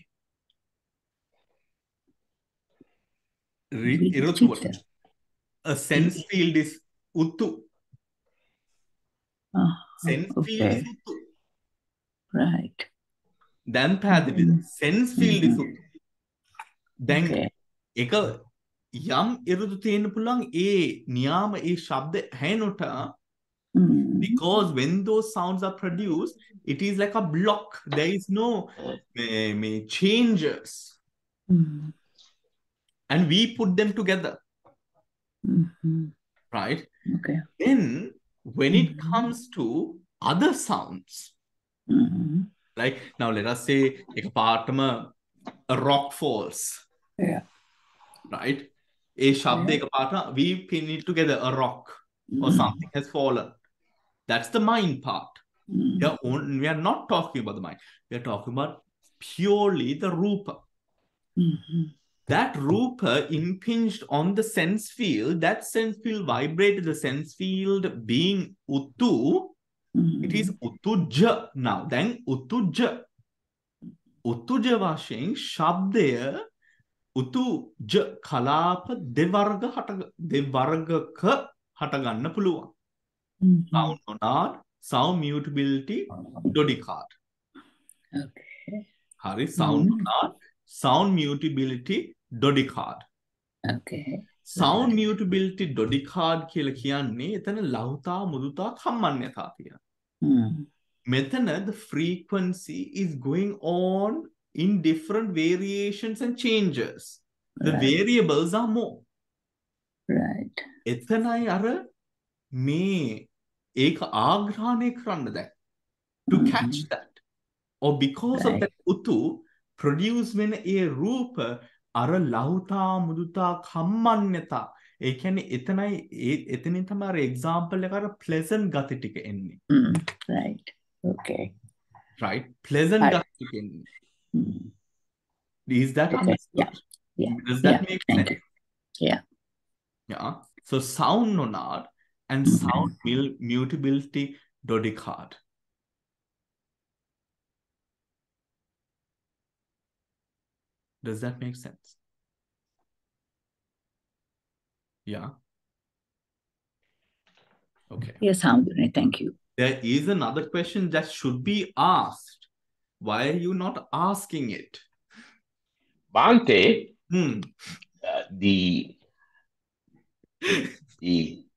ඉරුතුවට. A sense field is uttu. Sense field is uttu. Right. දැන් පැහැදිලිද? Sense field is uttu. දැන් එක යම් ඉරුදු තියෙන්න පුළුවන් ඒ නියාම ඒ ශබ්ද ඇහෙනොට, because when those sounds are produced it is like a block, there is no changes, and we put them together. Right? Okay. Then when it comes to other sounds, like now let us say එකපාරටම a rock falls. Yeah. Right? A shabd ekapata, we pin it together, a rock or something has fallen. That's the mind part. We are not talking about the mind. We are talking about purely the rupa. That rupa impinged on the sense field. That sense field vibrated the sense field being uttu. It is uttuja now. Then uttuja වශයෙන් ශබ්දය උතුජ කලාප දෙවර්ගක හටගන්න පුළුවන්. Sound monad, sound mutability, dodicard. Okay. හරි. Sound monad, sound mutability, dodicard. Okay. Sound mutability dodicard කියලා කියන්නේ එතන ලහුතා මුදුතා කම්මඤ්ඤතා තියෙනවා. මෙතන the frequency is going on in different variations and changes. The variables are more. Right. එතනයි අර මේ ඒක ආග්‍රහණය කරන්න දැන්. To catch that. Or because of that utu produce when a රූප අර ලහුතා මුදුතා කම්මඤ්ඤතා, ඒ කියන්නේ එතනින් තමයි අර example එක අර pleasant ගති ටික එන්නේ. Right. Okay. Right? Pleasant ගති ටික එන්නේ. Is that understood? Yeah. Does that make sense? Yeah. Yeah. So sound monad and sound mutability dodicard. Does that make sense? Yeah. Okay. Yes, Hamdani, thank you. There is another question that should be asked. Why are you not asking it? Bhante,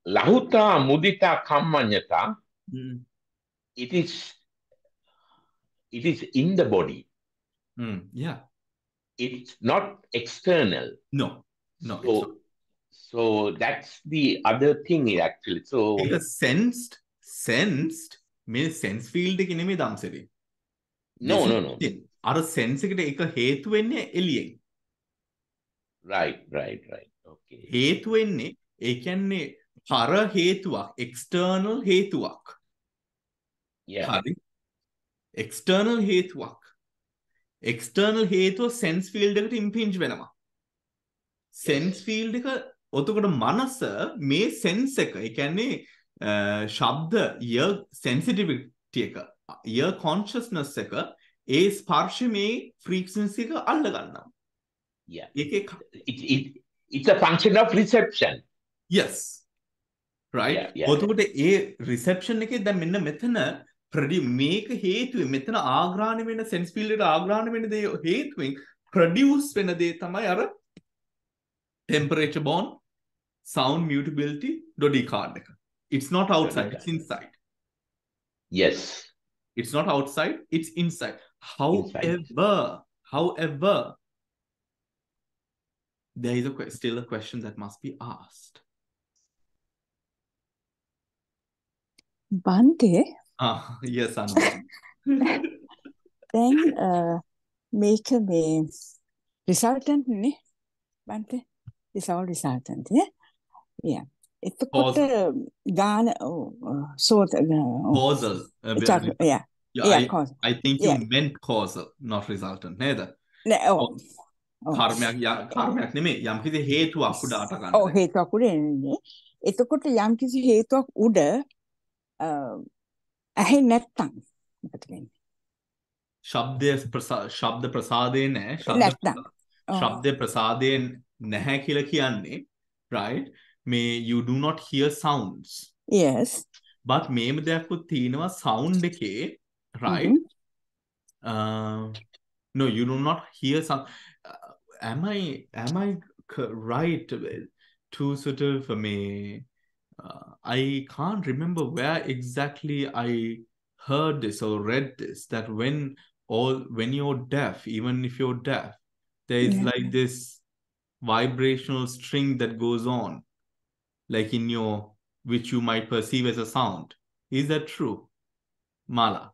Lahuta mudita kammanyata, it is in the body. Yeah. It's not external. No, it's not. So that's the other thing actually. So sensed means sense field එක නෙමෙයි ධම්සරේ. No. අර sense එකට එක හේතු වෙන්නේ එළියෙන්. Right. Okay. හේතු වෙන්නේ ඒ කියන්නේ පර හේතුවක්, external හේතුවක්. Yeah. හරි. external හේතුවක්. external හේතුව sense field එකට impinge වෙනවා. sense field එක ඔතකොට මනස මේ sense එක, ඒ කියන්නේ ශබ්ද ear sensitivity එක, ear consciousness එක ඒ ස්පර්ශ මේ frequency එක අල්ල ගන්නවා. Yeah. It's a function of reception. Yes. Right? ඔතකොට A reception එකේ දැන් මෙන්න මෙතන මේක හේතුවේ මෙතන ආග්‍රහණය වෙන sense field එකට ආග්‍රහණය වෙන දේ හේතුවෙන් produce වෙන දේ තමයි අර temperature borne sound mutability doddy card එක. It's not outside, it's inside. Yes. It's not outside, it's inside. However, there is still a question that must be asked. Bante? Yes, Anna. Then, make a resultant, ne? Bante? It's all resultant, yeah? Yeah. It's a Ghana, causal. Yeah. Causal. I think you meant causal, not resultant. Neither. කර්මයක් නෙමෙයි, යම්කිසි හේතුවක් උඩ අට ගන්න. හේතුවක් උඩ එන්නේ. එතකොට යම්කිසි හේතුවක් උඩ ඇහි නැත්තම් මොකද වෙන්නේ? ශබ්ද ප්‍රසාදේ නැහැ. ශබ්ද ප්‍රසාදේ නැහැ කියලා කියන්නේ, right? You do not hear sounds. Yes. But මේම දෙයක්වත් තියෙනවා sound එකේ, right? No, you do not hear sound. Am I right to sort of I can't remember where exactly I heard this or read this, that when you're deaf, even if you're deaf, there is like this vibrational string that goes on, like in your, which you might perceive as a sound. Is that true, Mala?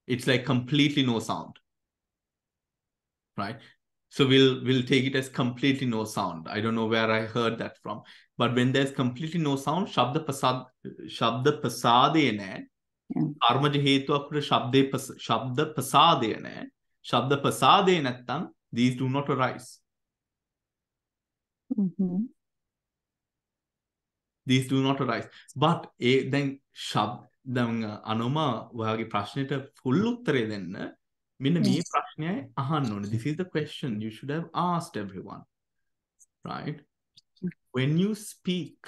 It's like completely no sound, right? So we'll take it as completely no sound. I don't know where I heard that from, but when there's completely no sound, shabda pasade ne karmaja hetuwak shabda pasade ne shabda pasade nattam these do not arise. These do not arise. But then දැන් අනුම ඔයාගේ ප්‍රශ්නෙට full උත්තරේ දෙන්න මෙන්න මේ ප්‍රශ්නයයි අහන්න ඕනේ. This is the question you should have asked everyone, right? When you speak,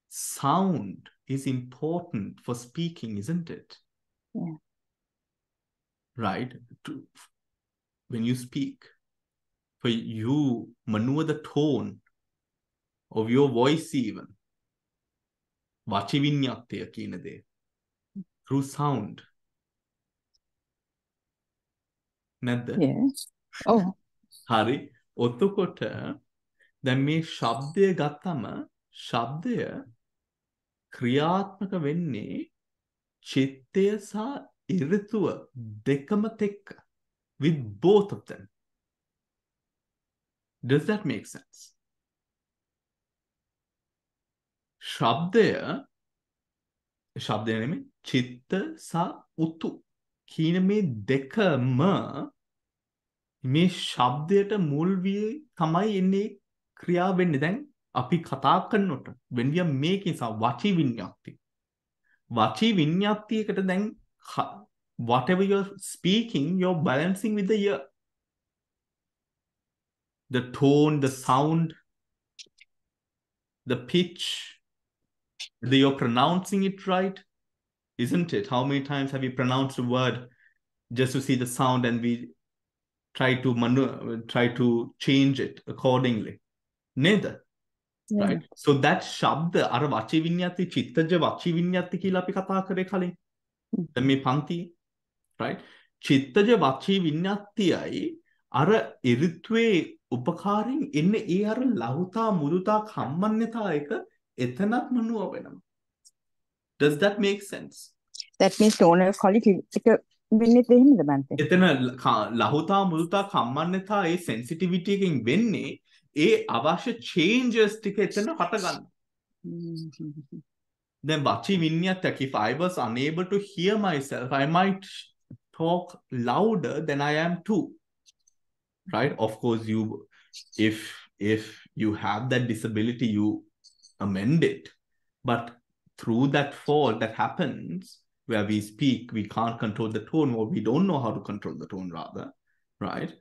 sound is important for speaking, isn't it? Yeah. Right? When you speak, for you maneuver the tone of your voice even. Vachi vinyaktiya කියන දේ through sound. නැද්ද? Yes. Oh. හරි. ඔතකොට දැන් මේ ශබ්දය ගත්තම ශබ්දය ක්‍රියාත්මක වෙන්නේ චිත්තය සහ ඍතුව දෙකම එක්ක, with both of them. Does that make sense? ශබ්දය නෙමෙයි, චිත්ත සහ උතු කියන මේ දෙකම මේ ශබ්දයට මුල් වී තමයි එන්නේ ක්‍රියා වෙන්නේ. දැන් අපි කතා කරනකොට when we are making sound, වචී විඤ්ඤාතියකට දැන් whatever you're speaking, you're balancing with the ear, the tone, the sound, the pitch, whether you're pronouncing it right, isn't it? How many times have you pronounced a word just to see the sound, and we try to change it accordingly. Neither. Right? So that shabda, ara vachi vinyati, chittaja vachi vinyati kila api katha kare kaliන්. දැන් මේ පන්ති, right? චිත්තජ වචී විඤ්ඤාතියයි අර එරිත්වේ උපකාරයෙන් එන්නේ ඒ අර ලහුතා මුදුතා කම්මඤ්ඤතා එක එතනත් මනුව වෙනවා. Does that make sense? That means tonal quality එක වෙන්නේ එහෙමද බන්තේ? එතන ලහුතා මුදුතා කම්මඤ්ඤතා ඒ sensitivity එකෙන් වෙන්නේ ඒ අවශ්‍ය changes ටික එතන හට ගන්න. Then vachi vinyatyak, if I was unable to hear myself, I might talk louder than I am too. Right? Of course, if you have that disability, you amend it. But through that fault that happens, where we speak, we can't control the tone, or we don't know how to control the tone rather, right?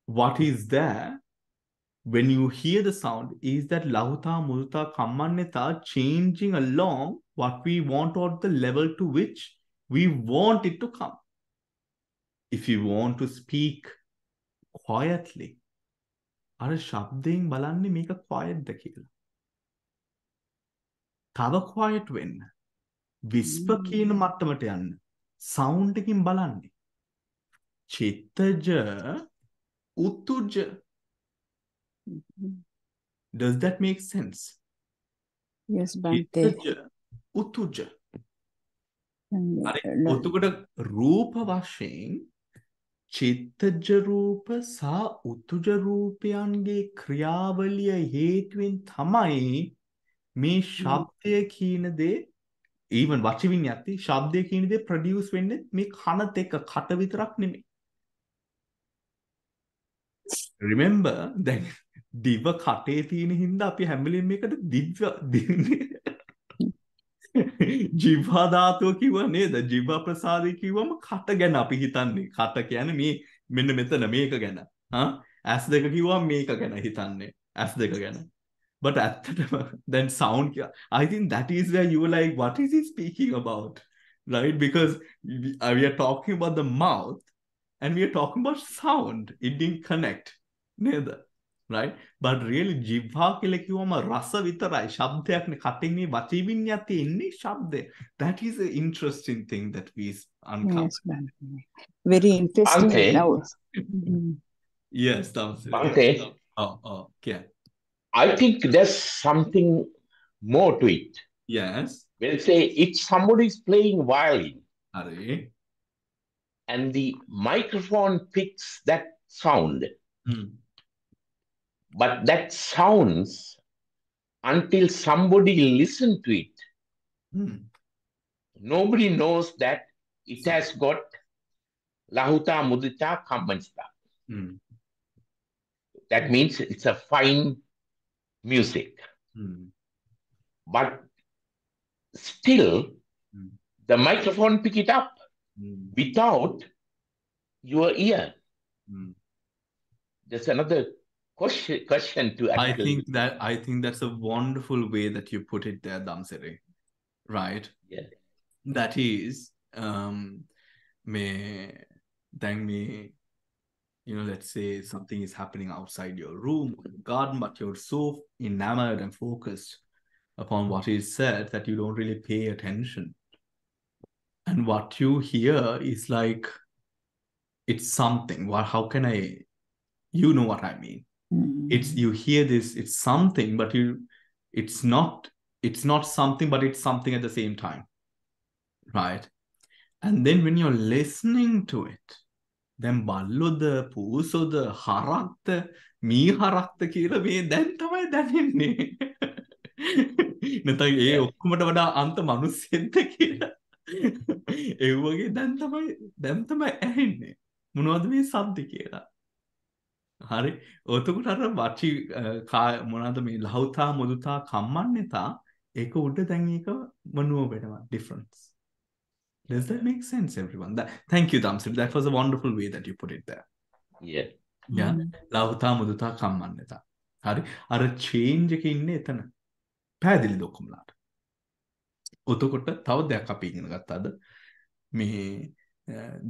What is there when you hear the sound is that lahuta, mudita, kammanyata changing along what we want or the level to which we want it to come. If you want to speak quietly, අර ශබ්දයෙන් බලන්නේ මේක quietද කියලා. තව quiet වෙන්න. whisper කියන මට්ටමට යන්න. sound එකකින් බලන්නේ. චිත්තජ උතුජ. Does that make sense? Yes, Bante. චිත්තජ උතුජ. හරි. ඔතකොට රූප වශයෙන් චිත්තජ රූප සහ උතුජ රූපයන්ගේ ක්‍රියාවලිය හේතුවෙන් තමයි මේ ශබ්දය කියන දේ, even වචි විඤ්ඤාති ශබ්දය කියන දේ ප්‍රොඩියුස් වෙන්නේ මේ කනත් එක්ක, කට විතරක් නෙමෙයි. Remember, දැන් දිව කටේ තියෙන හින්දා අපි හැම වෙලෙම මේකට ජීවා ධාතුව කිව්වා නේද? ජීවා ප්‍රසාදේ කිව්වම කට ගැන අපි හිතන්නේ. කට කියන්නේ මේ මෙන්න මෙතන මේක ගැන. ඇස් දෙක කිව්වම මේක ගැන හිතන්නේ. ඇස් දෙක ගැන. But ඇත්තටම then sound, I think that is where you were like, what is he speaking about? Right? Because we are talking about the mouth and we are talking about sound. It didn't connect. Neither. Right? But really, jivha කියලා කිව්වම රස විතරයි. ශබ්දයක් නේ. කටින් මේ වචී විඤ්ඤාති එන්නේ ශබ්දය. That is an interesting thing that we uncovered. Yes, very interesting. Okay. Now. Yes, that's it. Okay. Yeah. I think there's something more to it. Yes. When say if somebody is playing violin Are. and the microphone picks that sound, but that sounds until somebody listens to it. Nobody knows that it has got lahuta, mudita, kammanyata. That means it's a fine music. But still, the microphone pick it up without your ear. There's another question to actually. I think that's a wonderful way that you put it there, Damsere. Right? Yeah. That is, let's say something is happening outside your room or your garden, but you're so enamored and focused upon what is said that you don't really pay attention. And what you hear is like, it's something. How can I, you know what I mean? You hear this, it's something, but it's not something, but it's something at the same time. Right? And then when you're listening to it, then balloda, pusoda, harakta, mi harakta kira me, then tamai danenne. Nathang e okkumata wada anta manussයෙක්ද කියලා. ඒ වගේ දැන් තමයි ඇහෙන්නේ. මොනවද මේ සද්ද කියලා. හරි. ඔතකොට අර වචි මොනවද මේ ලහුතා මුදුතා කම්මඤ්ඤතා ඒක උඩ දැන් ඒක මනුව වෙනවා. difference. Does that make sense, everyone? Thank you, Damsir. That was a wonderful way that you put it there. Yeah. Yeah. ලහුතා මුදුතා කම්මඤ්ඤතා. හරි. අර change එක ඉන්නේ එතන. පැහැදිලිද ඔක්කොමලාට? ඔතකොට තව දෙයක් අපි ඉගෙන ගත්තාද? මේ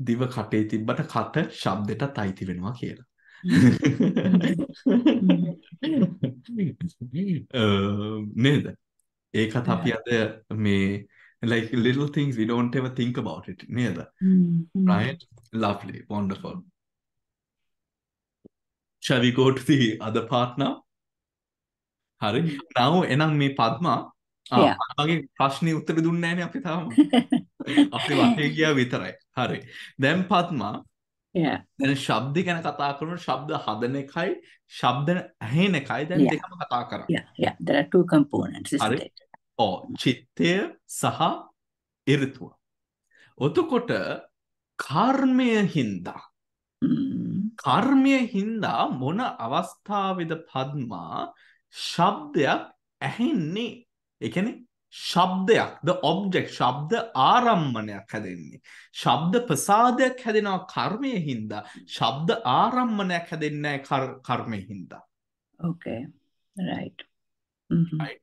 දිව කටේ තිබ්බට කට ශබ්දෙටත් අයිති වෙනවා කියලා. නේද? ඒකත් අපි අද මේ like little things we don't ever think about it නේද? Right? Lovely, wonderful. Shall we go to the other part now? හරි. now එනම් මේ පද්මා මගේ ප්‍රශ්නේ උත්තර දුන්නේ නැහැනේ අපි තාම. අපි වටේ ගියා විතරයි. හරි. දැන් පද්මා දැන් ශබ්ද ගැන කතා කරනකොට ශබ්ද හදන එකයි ශබ්ද ඇහෙන එකයි දැන් දෙකම කතා කරන්නේ. Yeah, there are two components, isn't it? චිත්තය සහ ඍතුව. ඔතකොට කර්මය හින්දා මොන අවස්ථාවේද පද්මා ශබ්දයක් ඇහෙන්නේ? ඒ කියන්නේ ශබ්දයක් the object ශබ්ද ආරම්මණයක් හැදෙන්නේ. ශබ්ද ප්‍රසාදයක් හැදෙනවා කර්මය හින්දා. ශබ්ද ආරම්මණයක් හැදෙන්නේ කර්මය හින්දා. Okay, right. Right.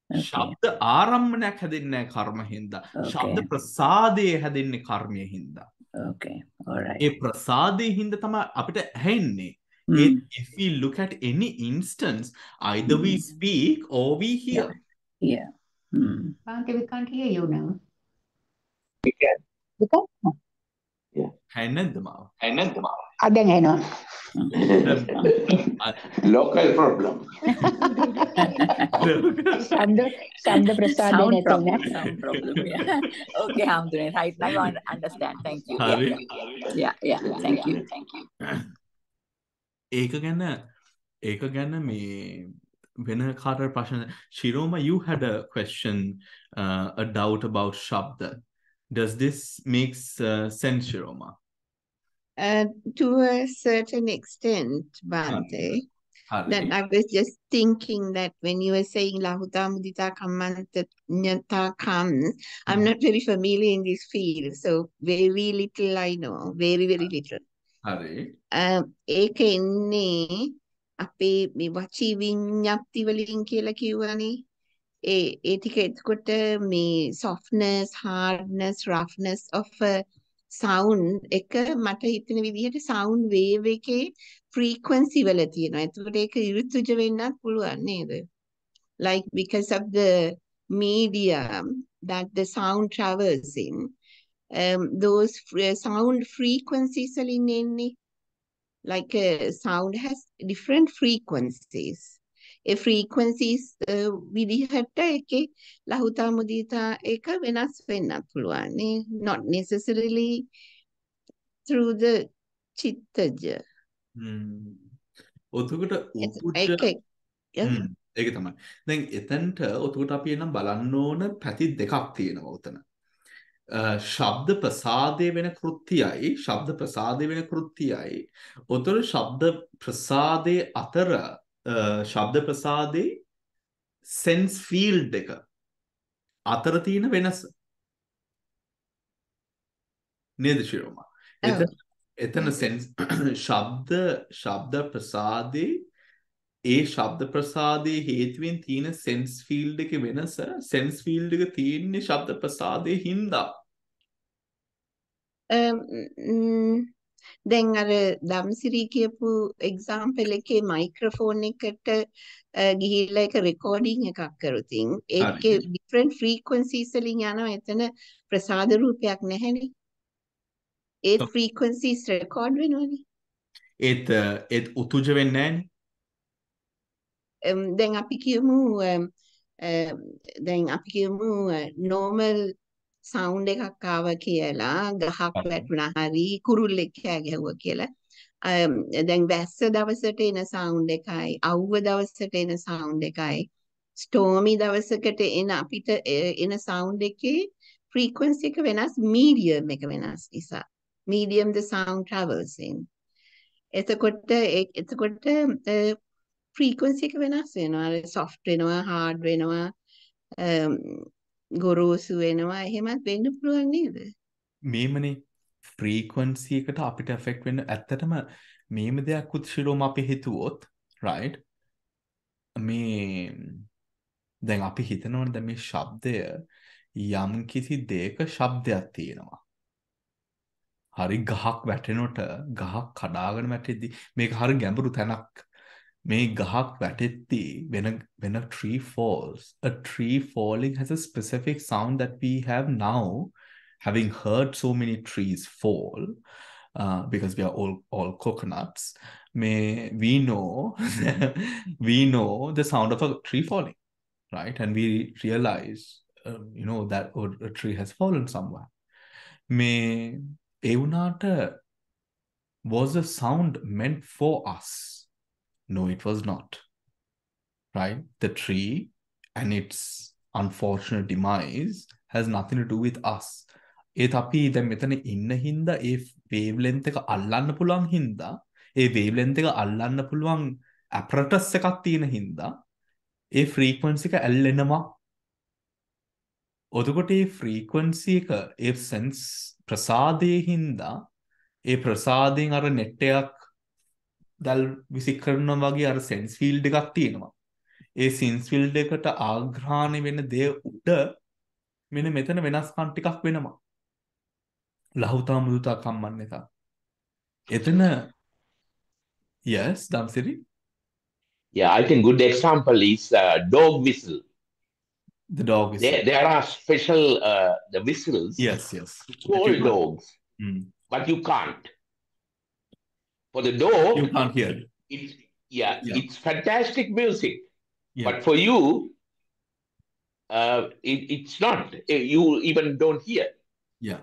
ශබ්ද ආරම්මණයක් හැදෙන්නේ කර්ම හින්දා. ශබ්ද ප්‍රසාදය හැදෙන්නේ කර්මය හින්දා. Okay, all right. ඒ ප්‍රසාදයේ හින්දා තමයි අපිට ඇහෙන්නේ. If we look at any instance, either we speak or we hear. Yeah. Bhante, we can't hear you now. We can. You can? Yeah. නැද්ද මාව? දැන් එනවා. Local problem. ශබ්ද ප්‍රසාදය නැතුණ. Sound problem. Yeah. Okay, Hamdune. Right now I understand. Thank you. Yeah. Thank you. ඒක ගැන මේ වෙන කාටට ප්‍රශ්න. Shiroma, you had a question, a doubt about Shabda. Does this make sense, Shiroma? To a certain extent, Bhante. Then I was just thinking that when you were saying Lahuta Mudita Kamantanyata comes, I'm not very familiar in this field, so very little I know, very little. ඒක එන්නේ අපේ මේ වචී විඤ්ඤාප්ති වලින් කියලා කිව්වනේ. ඒ ටික එතකොට මේ softness, hardness, roughness of a sound එක මට හිතෙන විදිහට sound wave එකේ frequency වල තියෙනවා. එතකොට ඒක ඍතුජ වෙන්නත් පුළුවන් නේද? Like because of the medium that the sound travels in, those sound frequencies වලින් එන්නේ. Like a sound has different frequencies. A frequencies විදිහට එකේ ලහුතා මුදිතා එක වෙනස් වෙන්නත් පුළුවන් නේ. Not necessarily through the චිත්තජ. ඔතකොට ඒක තමයි. දැන් එතනට ඔතකොට අපි එනම් බලන්න ඕන පැති දෙකක් තියෙනවා උතන. ශබ්ද ප්‍රසාදය වෙන කෘත්‍යයයි ඔතන ශබ්ද ප්‍රසාදයේ අතර ශබ්ද ප්‍රසාදයේ සෙන්ස් ෆීල්ඩ් එක අතර තියෙන වෙනස නේද ශිරෝමා? එතන සෙන්ස් ශබ්ද ප්‍රසාදයේ ඒ ශබ්ද ප්‍රසාදයේ හේතුවෙන් තියෙන සෙන්ස් ෆීල්ඩ් එකේ වෙනස සෙන්ස් ෆීල්ඩ් එක තියෙන්නේ ශබ්ද ප්‍රසාදයේ හින්දා. දැන් අර දම්සිරි කියපු එක්සැම්පල් එකේ මයික්‍රොෆෝන් එකට ගිහිල්ලා එක රෙකෝඩින් එකක් කරොතින් ඒකේ ඩිෆරන්ට් ෆ්‍රීකවන්සිස් වලින් යනවා. එතන ප්‍රසාද රූපයක් නැහැනේ. ඒ ෆ්‍රීකවන්සිස් රෙකෝඩ් වෙනවනේ. ඒත් උතුජ වෙන්නේ නැහැනේ. දැන් අපි කියමු normal sound එකක් ආව කියලා ගහක් වැටුණා හරි කුරුල්ලෙක් කෑ ගැහුවා කියලා. දැන් වැස්ස දවසට එන sound එකයි අවුව දවසට එන sound එකයි stormy දවසකට එන අපිට එන sound එකේ frequency එක වෙනස්, medium එක වෙනස් නිසා. medium the sound travels in. එතකොට frequency එක වෙනස් වෙනවා. soft වෙනවා, hard වෙනවා, ගොරෝසු වෙනවා. එහෙමත් වෙන්න පුළුවන් නේද? මේමනේ frequency එකට අපිට affect වෙන්න ඇත්තටම මේම දෙයක් උත්ශිරෝම අපි හිතුවොත් right මේ දැන් අපි හිතනවනේ දැන් මේ ශබ්දය යම් කිසි දෙයක ශබ්දයක් තියෙනවා හරි ගහක් වැටෙනකොට ගහක් කඩාගෙන වැටෙද්දි මේක හරි ගැඹුරු තැනක්. මේ ගහක් වැටෙද්දි when a tree falls, a tree falling has a specific sound that we have now, having heard so many trees fall, because we are all coconuts. We know we know the sound of a tree falling, right? And we realize, that a tree has fallen somewhere. Was the sound meant for us? No, it was not. Right? The tree and its unfortunate demise has nothing to do with us. ඒත් අපි දැන් මෙතන ඉන්න හින්දා ඒ wavelength එක අල්ලන්න පුළුවන් හින්දා ඒ wavelength එක අල්ලන්න පුළුවන් apparatus එකක් තියෙන හින්දා ඒ frequency එක ඇල්ලෙනවා. ඔතකොට ඒ frequency එක ඒ sense ප්‍රසාදයේ හින්දා ඒ ප්‍රසාදයෙන් අර net එකක් දල් විසි කරනවා වගේ අර sense field එකක් තියෙනවා. ඒ sense field එකට ආග්‍රහණය වෙන දේ උඩ මෙන්න මෙතන වෙනස්කම් ටිකක් වෙනවා. ලහුතා මුදුතා කම්මන්නේතා. එතන yes, Damsiri? Yeah, I think good example is dog whistle. The dog whistle. There are special the whistles. Yes. To call dogs, but you can't. For the dog, you can't hear. It's fantastic music. Yeah. But for you, it's not. You even don't hear. Yeah.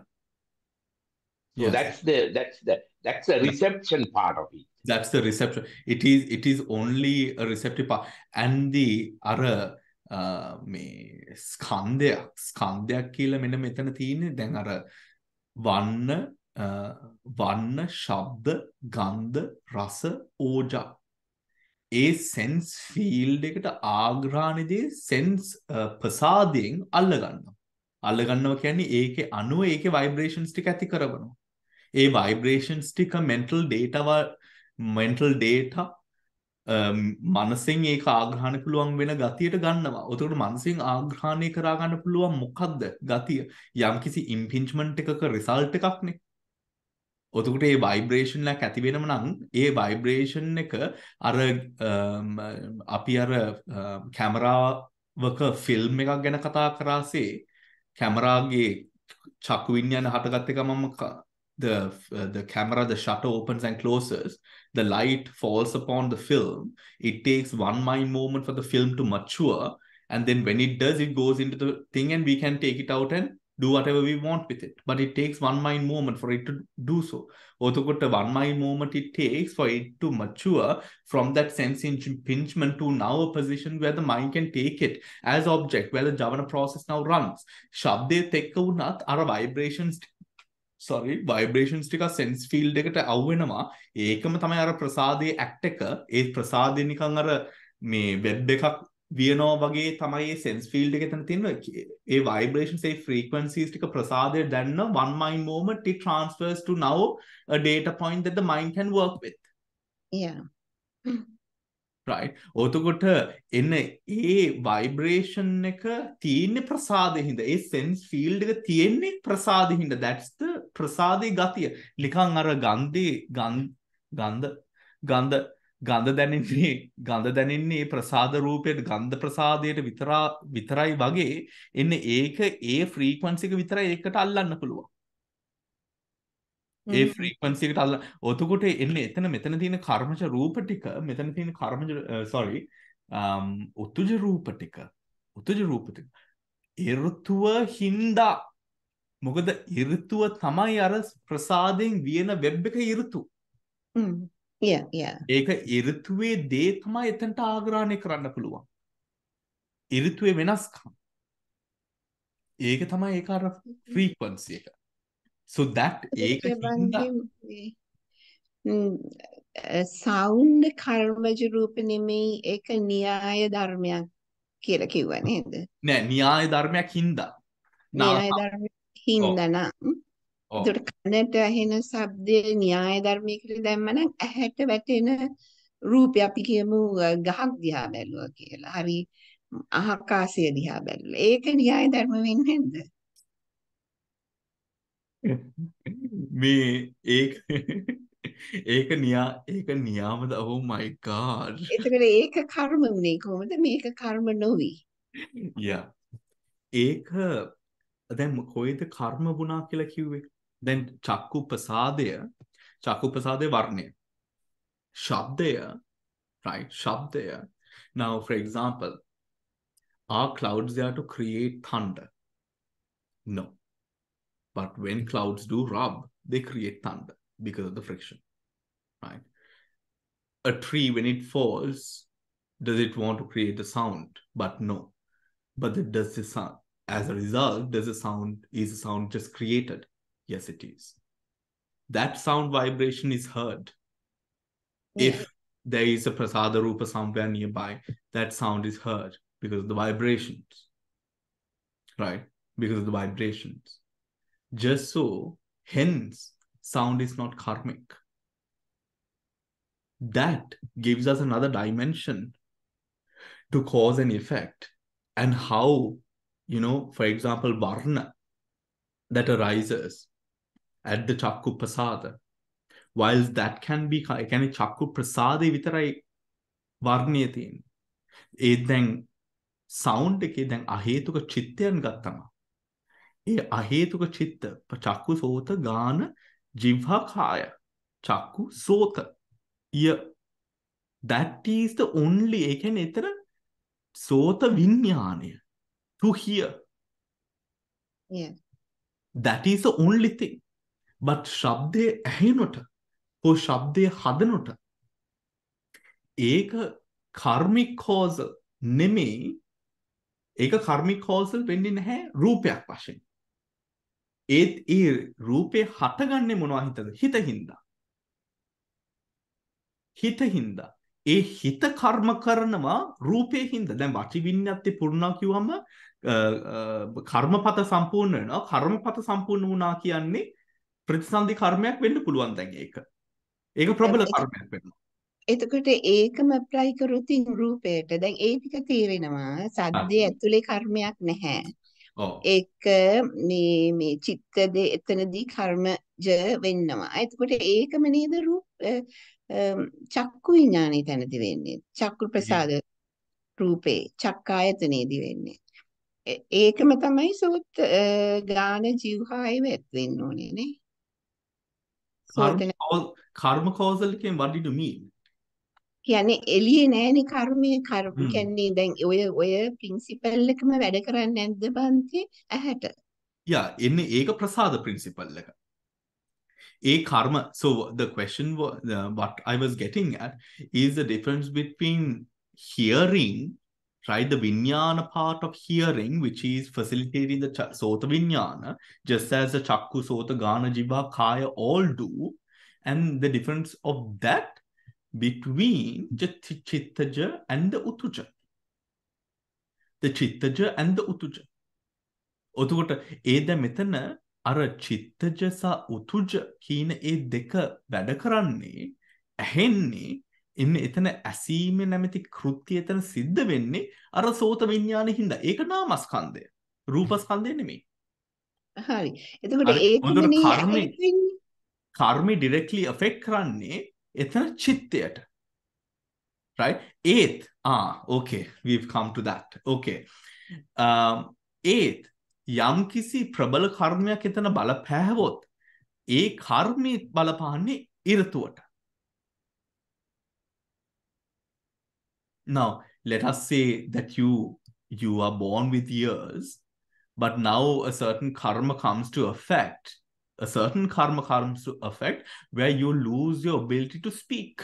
So that's the reception part of it. That's the reception. It is only a receptive part. And the other මේ ස්කන්ධයක් කියලා මෙන්න මෙතන තියෙන්නේ දැන් අර වන්න ශබ්ද ගන්ධ රස ඕජා ඒ sense field එකට ආග්‍රහණයේදී sense ප්‍රසාදයෙන් අල්ලගන්නවා කියන්නේ ඒකේ අණුව ඒකේ vibrations ටික ඇති කරවනවා. ඒ vibrations ටික mental data මනසෙන් ඒක ආග්‍රහණය පුළුවන් වෙන ගතියට ගන්නවා. එතකොට මනසෙන් ආග්‍රහණය කරා ගන්න පුළුවන් මොකද්ද ගතිය? යම්කිසි impingement එකක result එකක්නේ. එතකොට මේ vibration එක ඇති වෙනම නම් ඒ vibration එක අර අපි අර කැමරාවක ෆිල්ම් එකක් ගැන කතා කරාසේ කැමරාගේ චක්කු විඤ්ඤාණය හටගත්ත ගමන්ම the camera, the shutter opens and closes, the light falls upon the film. It takes one mind moment for the film to mature, and then when it does, it goes into the thing and we can take it out and do whatever we want with it. But it takes one mind moment for it to do so. Otokota one mind moment it takes for it to mature from that sense impingement to now a position where the mind can take it as object, where the Javana process now runs. Shabde tekka unat ara vibrations ටික sense field එකට අවු වෙනවා. ඒකම තමයි අර ප්‍රසාදයේ act එක. ඒ ප්‍රසාදේ නිකන් අර මේ වෙබ් එකක් වියනවා වගේ තමයි ඒ sense field එක එතන තියෙන්නේ. ඒ vibrations ඒ frequencies ටික ප්‍රසාදයේ දැන්න one mind moment it transfers to now a data point that the mind can work with. Yeah. Right. ඔතකොට එන්න ඒ vibration එක තියෙන්නේ ප්‍රසාදේ හින්දා. ඒ sense field එක තියෙන්නේ ප්‍රසාදේ හින්දා. That's the ප්‍රසාදේ ගතිය. නිකන් අර ගන්ධ දැනෙන්නේ ඒ ප්‍රසාද රූපයට ගන්ධ ප්‍රසාදයට විතරයි වගේ එන්නේ ඒක ඒ frequency එක විතරයි ඒකට අල්ලන්න පුළුවන්. ඒ frequency එකට අල්ල. ඔතකොට එන්නේ එතන මෙතන තියෙන කර්මජ රූප ටික මෙතන තියෙන කර්මජ උතුජ රූප ටික ඍතුව හින්දා මොකද ඍතුව තමයි අර ප්‍රසාදයෙන් වියන වෙබ් එක ඍතු. ඒක ඍතුවේ දේ තමයි එතනට ආග්‍රහණය කරන්න පුළුවන්. ඍතුවේ වෙනස්කම්. ඒක තමයි ඒක අර frequency එක. So that sound කර්මජ රූප නෙමෙයි ඒක න්‍යාය ධර්මයක් කියලා කිව්වා නේද? නෑ න්‍යාය ධර්මයක් හින්දා. න්‍යාය ධර්මයක් හින්දා නම් ඒකට කනට ඇහෙන ශබ්දේ න්‍යාය ධර්මයේ කියලා දැම්මනම් ඇහැට වැටෙන රූපය අපි කියමු ගහක් දිහා බැලුවා කියලා. හරි ආකාශය දිහා බැලුවා. ඒක න්‍යාය ධර්ම වෙන්නේ නැද්ද? Oh my God. එතකොට ඒක කර්ම වුණේ කොහොමද? මේක කර්ම නොවි. Yeah. දැන් කොයිද කර්ම වුණා කියලා කිව්වේ? දැන් චක්කු ප්‍රසාදය වර්ණය. ශබ්දය, right? ශබ්දය. Now, for example, are clouds there to create thunder? No. But when clouds do rub, they create thunder because of the friction, right? A tree, when it falls, does it want to create the sound? But no. But it does the sound. As a result, is the sound just created? Yes, it is. That sound vibration is heard. Yeah. If there is a prasada rupa somewhere nearby, that sound is heard because of the vibrations, right? Because of the vibrations. Just so, hence, sound is not karmic. That gives us another dimension to cause and effect, and how, for example, varna that arises at the chakku prasada, whilst that can be chakku prasada vitarai varniya තියෙන. ඒ දැන් sound එකේ දැන් අහේතුක චිත්තයන් ගත්තම ඒ අහේතුක චිත්ත චක්කු සෝත ගාන ජිව්හා කාය චක්කු සෝත ear, that is the only, ඒ කියන්නේ එතන සෝත විඥානය, to hear. Yeah. That is the only thing. But ශබ්දය ඇහෙනොට හෝ ශබ්දය හදනොට ඒක karmic causal නෙමෙයි. ඒක karmic causal වෙන්නේ නැහැ රූපයක් වශයෙන්. ඒත් ඒ රූපේ හටගන්නේ මොනවා හිතද? හිතින්දා. ඒ හිත කර්ම කරනවා රූපේ හින්දා. දැන් වචි විඤ්ඤාති පුරුණා කිව්වම කර්මපත සම්පූර්ණ වෙනවා. කර්මපත සම්පූර්ණ වුණා කියන්නේ ප්‍රතිසන්දි කර්මයක් වෙන්න පුළුවන් දැන් ඒක. ඒක ප්‍රබල කර්මයක් වෙනවා. එතකොට ඒකම apply කරොත් රූපයට දැන් ඒ ටික තේරෙනවා. සද්දේ ඇතුලේ කර්මයක් නැහැ. ඒක මේ චිත්තද එතනදී කර්මජ වෙන්නවා. එතකොට ඒකම නේද රූප චක්කු විඥානයේ තැනදී වෙන්නේ. චක්කු ප්‍රසාද රූපේ චක්කායතනයේදී වෙන්නේ. ඒකම තමයි සෝත් ගාන ජීවහාය වෙත් වෙන්න ඕනේ නේ. Karma causal එකෙන් what did you mean? කියන්නේ එළියේ නෑනේ කර්මයේ කියන්නේ දැන් ඔය ප්‍රින්සිපල් එකම වැඩ කරන්නේ නැද්ද බන්ති ඇහැට? Yeah, එන්නේ ඒක ප්‍රසාද principle එක. karma. So the question what I was getting at is the difference between hearing, right, the vinyana part of hearing, which is facilitating the sota vinyana, just as the chakku, sota, gana, jiva, kaya all do, and the difference of that between the chittaja and the utuja. The chittaja and the utuja. Otukota eda metana ara chittaja sa utuja kina e deka වැඩ කරන්නේ ඇහෙන්නේ ඉන්න එතන ඇසීමේ නැමැති කෘත්‍යය එතන සිද්ධ වෙන්නේ අර සෝත විඥානෙ හින්දා. ඒක නාමස්කන්ධය. රූපස්කන්ධය නෙමෙයි. හරි. එතකොට ඒකනේ කර්මය directly affect කරන්නේ එතන චිත්තයට. Right? Okay, we've come to that. Okay. යම් කිසි ප්‍රබල කර්මයක් එතන බලපෑවොත් ඒ කර්මයේ බලපාන්නේ ඍතුවට. Now, let us say that you are born with ears, but now a certain karma comes to effect. A certain karma comes to effect where you lose your ability to speak.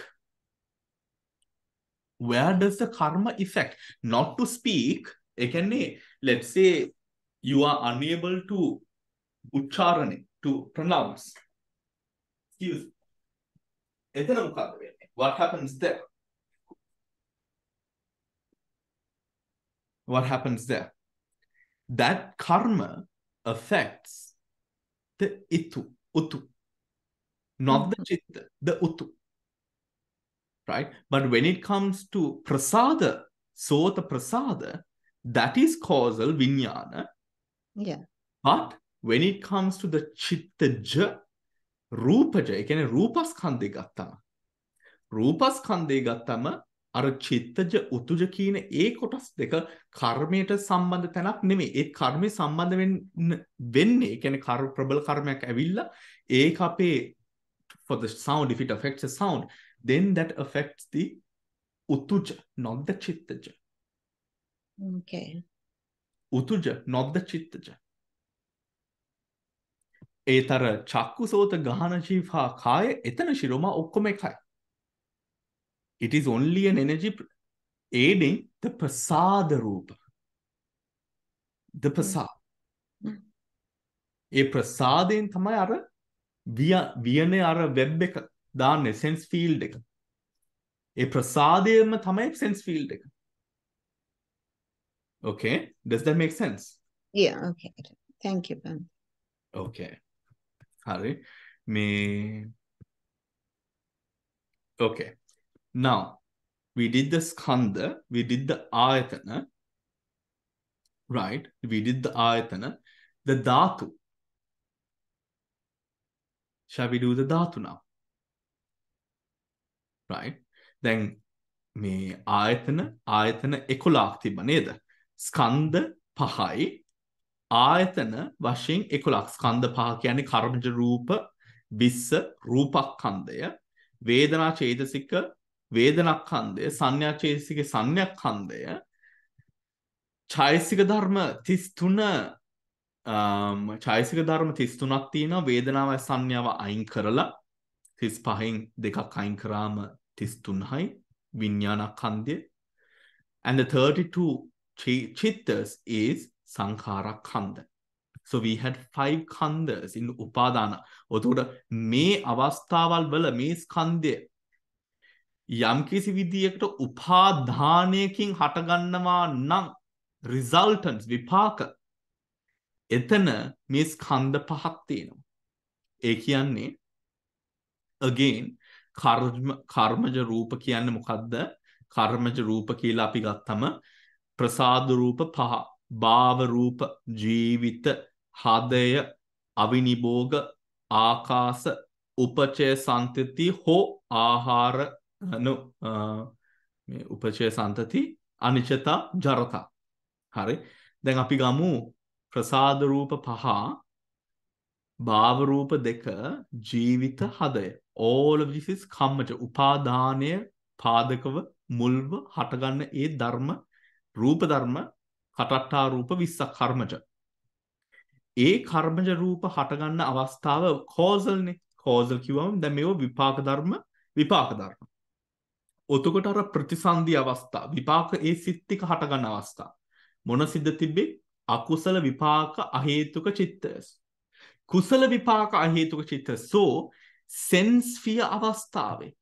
Where does the karma effect? Not to speak, let's say you are unable to ucharane, to pronounce. Excuse me. What happens there? What happens there? That karma affects the utu, not the chitta, the utu. Right? But when it comes to prasada, sota prasada, that is causal vinyana. Yeah. But when it comes to the chittaja, roopaja, ඒ කියන්නේ රූපස්කන්ධය ගත්තම රූපස්කන්ධය ගත්තම අර චිත්තජ උතුජ කියන ඒ කොටස් දෙක කර්මයට සම්බන්ධ තැනක් නෙමෙයි. ඒ කර්මයේ සම්බන්ධ වෙන්නේ ඒ කියන්නේ ප්‍රබල කර්මයක් ඇවිල්ලා ඒක අපේ for the sound, if it affects the sound, then that affects the utuja, not the chittaja. Okay. Utuja, not the chittaja. ඒතර චක්කුසෝත ගහන ජීවා කාය එතන ශිරෝම ඔක්කොම එකයි. It is only an energy aiding the prasada rupa. The prasad. ඒ ප්‍රසාදයෙන් තමයි අර වියනේ අර වෙබ් එක දාන්නේ sense field එක. ඒ ප්‍රසාදයෙන්ම තමයි sense field එක. Okay, does that make sense? Yeah, okay. Thank you, Bhante. Okay. Hari, okay. Now, we did the skandha, we did the ayatana, right? We did the ayatana, the dhatu. Shall we do the dhatu now? Right? Then, ayatana 11ක් තිබ්බ නේද? ස්කන්ධ 5යි ආයතන වශයෙන් 11ක්. ස්කන්ධ 5 කියන්නේ කර්මජ රූප 20 රූපස්කන්ධය, වේදනා චේතසික වේදනාස්කන්ධය, සංඥා චේතසික සංඥාස්කන්ධය, ඡායසික ධර්ම 33 ඡායසික ධර්ම 33ක් තියෙනවා. වේදනාවයි සංඥාව අයින් කරලා 35න් දෙකක් අයින් කරාම 33යි විඥානස්කන්ධය. And the 32 chittas is sankhara khanda. So we had 5 khandas in Upādāna. ඔතකොට මේ අවස්ථාවල් වල මේ ස්කන්ධය යම්කිසි විදියකට උපාදානයකින් හටගන්නවා නම් resultants විපාක එතන මේ ස්කන්ධ පහක් තියෙනවා. ඒ කියන්නේ again කර්මජ රූප කියන්නේ මොකද්ද? කර්මජ රූප කියලා අපි ගත්තම ප්‍රසාද රූප 5, භාව රූප, ජීවිත, හදය, අවිනිභෝග, ආකාස, උපචය සන්තති හෝ ආහාර මේ උපචය සන්තති අනිච්චතා ජරතා. හරි. දැන් අපි ගමු ප්‍රසාද රූප 5, භාව රූප 2, ජීවිත, හදය. all of this is කම්මජ උපාදානය පාදකව මුල්ව හටගන්න ඒ ධර්ම රූප ධර්ම කටට්ටා රූප 20ක් කර්මජ. ඒ කර්මජ රූප හටගන්න අවස්ථාව causal-නේ. causal කිව්වම දැන් මේව විපාක ධර්ම. ඔතකොට අර ප්‍රතිසන්දි අවස්ථා විපාක ඒ සිත් ටික හටගන්න අවස්ථා. මොන සිද්ද තිබ්බේ? අකුසල විපාක අහේතුක චිත්තස්. කුසල විපාක අහේතුක චිත්තස්. So sense fear අවස්ථාවේ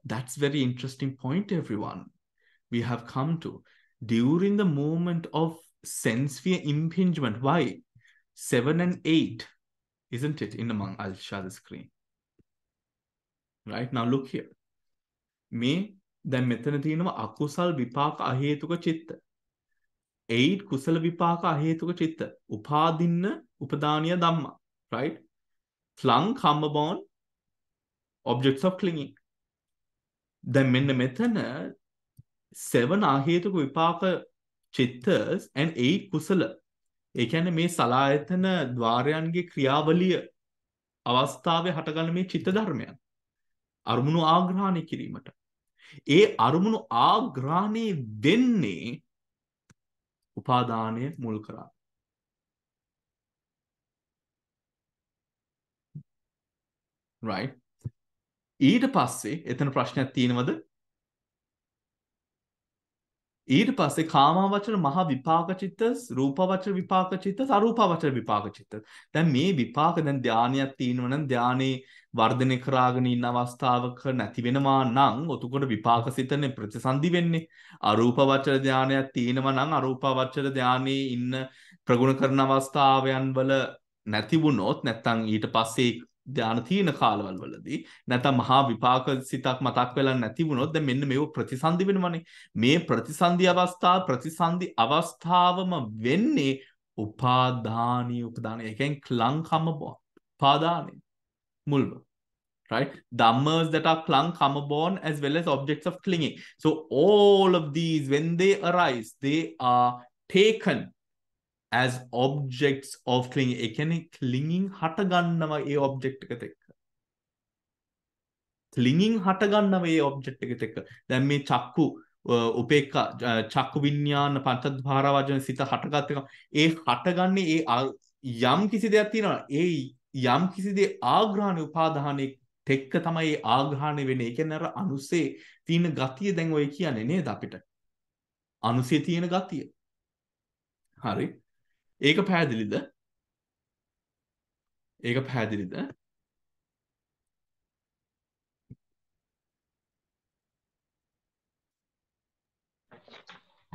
that's very interesting point, everyone. We have come to during the moment of sense fear impingement. Why 7 and 8, isn't it? In among, I'll share the screen. Right now, look here. Me දැන් මෙතන තියෙනවා අකුසල් විපාක අහේතුක චිත්ත. 8 කුසල විපාක අහේතුක චිත්ත. උපාදින්න උපදානිය ධම්මා. Right? Flung, karma born, objects of clinging. දැන් මෙන්න මෙතන 7 අහේතුක විපාක චිත්තස් and 8 කුසල. ඒ කියන්නේ මේ සලායතන ద్వාරයන්ගේ ක්‍රියාවලිය අවස්ථාවේ හටගන්න මේ චිත්ත ධර්මයන්. අරමුණු ආග්‍රහණය කිරීමට. ඒ අරමුණු ආග්‍රහණය වෙන්නේ උපාදානය මුල් කරා. Right? ඊට පස්සේ එතන ප්‍රශ්නයක් තියෙනවද? ඊට පස්සේ කාමාවචර මහා විපාක චිත්තස්, රූපාවචර විපාක චිත්තස්, අරූපාවචර විපාක චිත්තස්. දැන් මේ විපාක දැන් ධානයක් තියෙනවා නම් ධානේ වර්ධනය කරාගෙන ඉන්න අවස්ථාවක නැති වෙනවා නම් ඔතකොට විපාක සිතනේ ප්‍රතිසන්දි වෙන්නේ. අරූපාවචර ධානයක් තියෙනවා නම් අරූපාවචර ධානේ ඉන්න ප්‍රගුණ කරන අවස්ථාවයන් වල නැති වුණොත් නැත්තම් ඊට පස්සේ ධ්‍යාන තියෙන කාලවල වලදී නැත්නම් මහා විපාක සිතක් මතක් වෙලා නැති වුණොත් දැන් මෙන්න මේව ප්‍රතිසන්දි වෙනවනේ. මේ ප්‍රතිසන්දි අවස්ථාවම වෙන්නේ උපාදානීය උපදාන. ඒ කියන්නේ ක්ලං කම උපාදානෙ මුල්ව. Right? Dhammas that are clung come born as well as objects of clinging. So all of these, when they arise, they are taken as objects of clinging. ඒ කියන්නේ clinging හට ගන්නවා ඒ object එකට එක්ක. clinging හට ගන්නවා ඒ object එකට එක්ක. දැන් මේ චක්කු උපේක්ඛා චක්කු විඤ්ඤාණ පංචද්වාර වචන සිත හටගත් එක. ඒ හටගන්නේ ඒ යම් කිසි දෙයක් තියෙනවා. ඒ යම් කිසි දේ ආග්‍රහණය උපාදානයේ තෙක්ක තමයි ආග්‍රහණය වෙන්නේ. ඒ කියන්නේ අර අනුසේ තියෙන ගතිය දැන් ඔය කියන්නේ නේද අපිට? අනුසේ තියෙන ගතිය. හරි. ඒක පැහැදිලිද? ඒක පැහැදිලිද?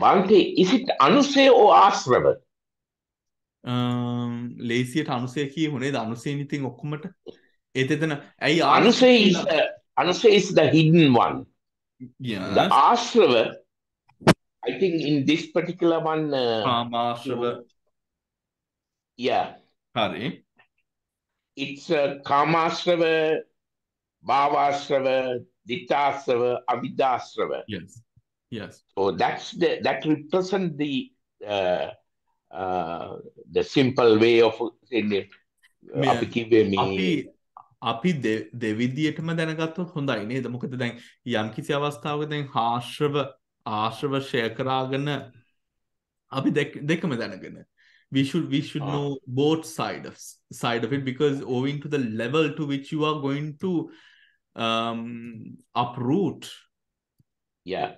Bhante, is it anusaya or asrava? ලේසියට අනුසය කියමු නේද? අනුසයෙන් ඉතින් ඔක්කොමට එතන ඇයි anusaya is the hidden one. Yes. The asrava, I think in this particular one, කාමාශ්‍රව. yeah, හරි. it's kamasrava, bhavasrava, ditthasrava, aviddhasrava. Yes. Yes. So that represents the simple way of saying it. අපි දෙවිදියටම දැනගත්තොත් හොඳයි නේද? මොකද දැන් යම් කිසි අවස්ථාවක දැන් ආශ්‍රව ෂෙයා කරාගෙන අපි දෙකම දැනගෙන we should know both side of it, because owing to the level to which you are going to uproot. Yeah.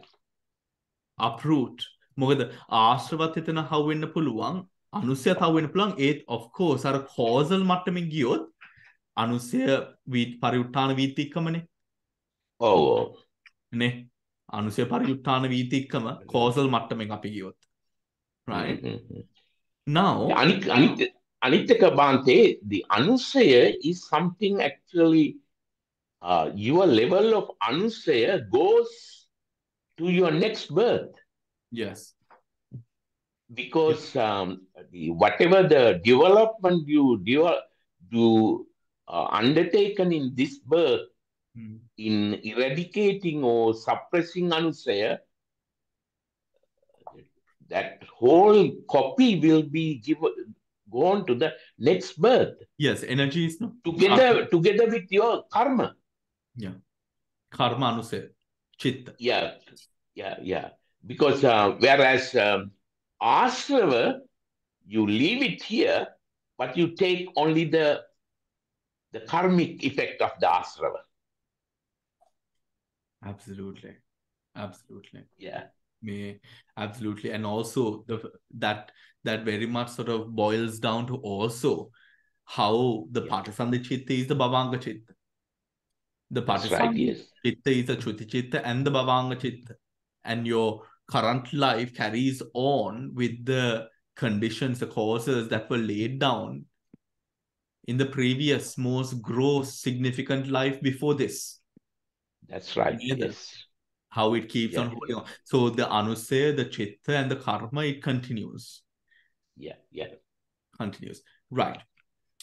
uproot. මොකද ආශ්‍රවත් එතන හවුවෙන්න පුළුවන්, අනුසයත් හවුවෙන්න පුළුවන්. ඒත් of course අර causal මට්ටමින් ගියොත් අනුසය පරිඋත්ථාන වීතික්කමනේ. Oh. නේ. අනුසය පරිඋත්ථාන වීතික්කම causal මට්ටමින් අපි ගියොත්. Right? Now Anitaka Bhante, the anusaya is something actually your level of anusaya goes to your next birth. Yes. Because whatever the development you undertaken in this birth in eradicating or suppressing anusaya, that whole copy will be gone to the next birth. Yes, energy is no together with your karma. Yeah. Karma anusaya. Chitta. Yeah. Because whereas asrava, you leave it here, but you take only the karmic effect of the asrava. Absolutely. Yeah. Absolutely. And also that very much sort of boils down to also how the Patisandhi Chitta is the Bhavanga Chitta. The Patisandhi Chitta is the Chuti Chitta and the Bhavanga Chitta. And your current life carries on with the conditions, the causes that were laid down in the previous, most gross, significant life before this. That's right. Yes. How it keeps on holding on. So the anusaya, the chitta, and the karma, it continues. Yeah. Continues. Right.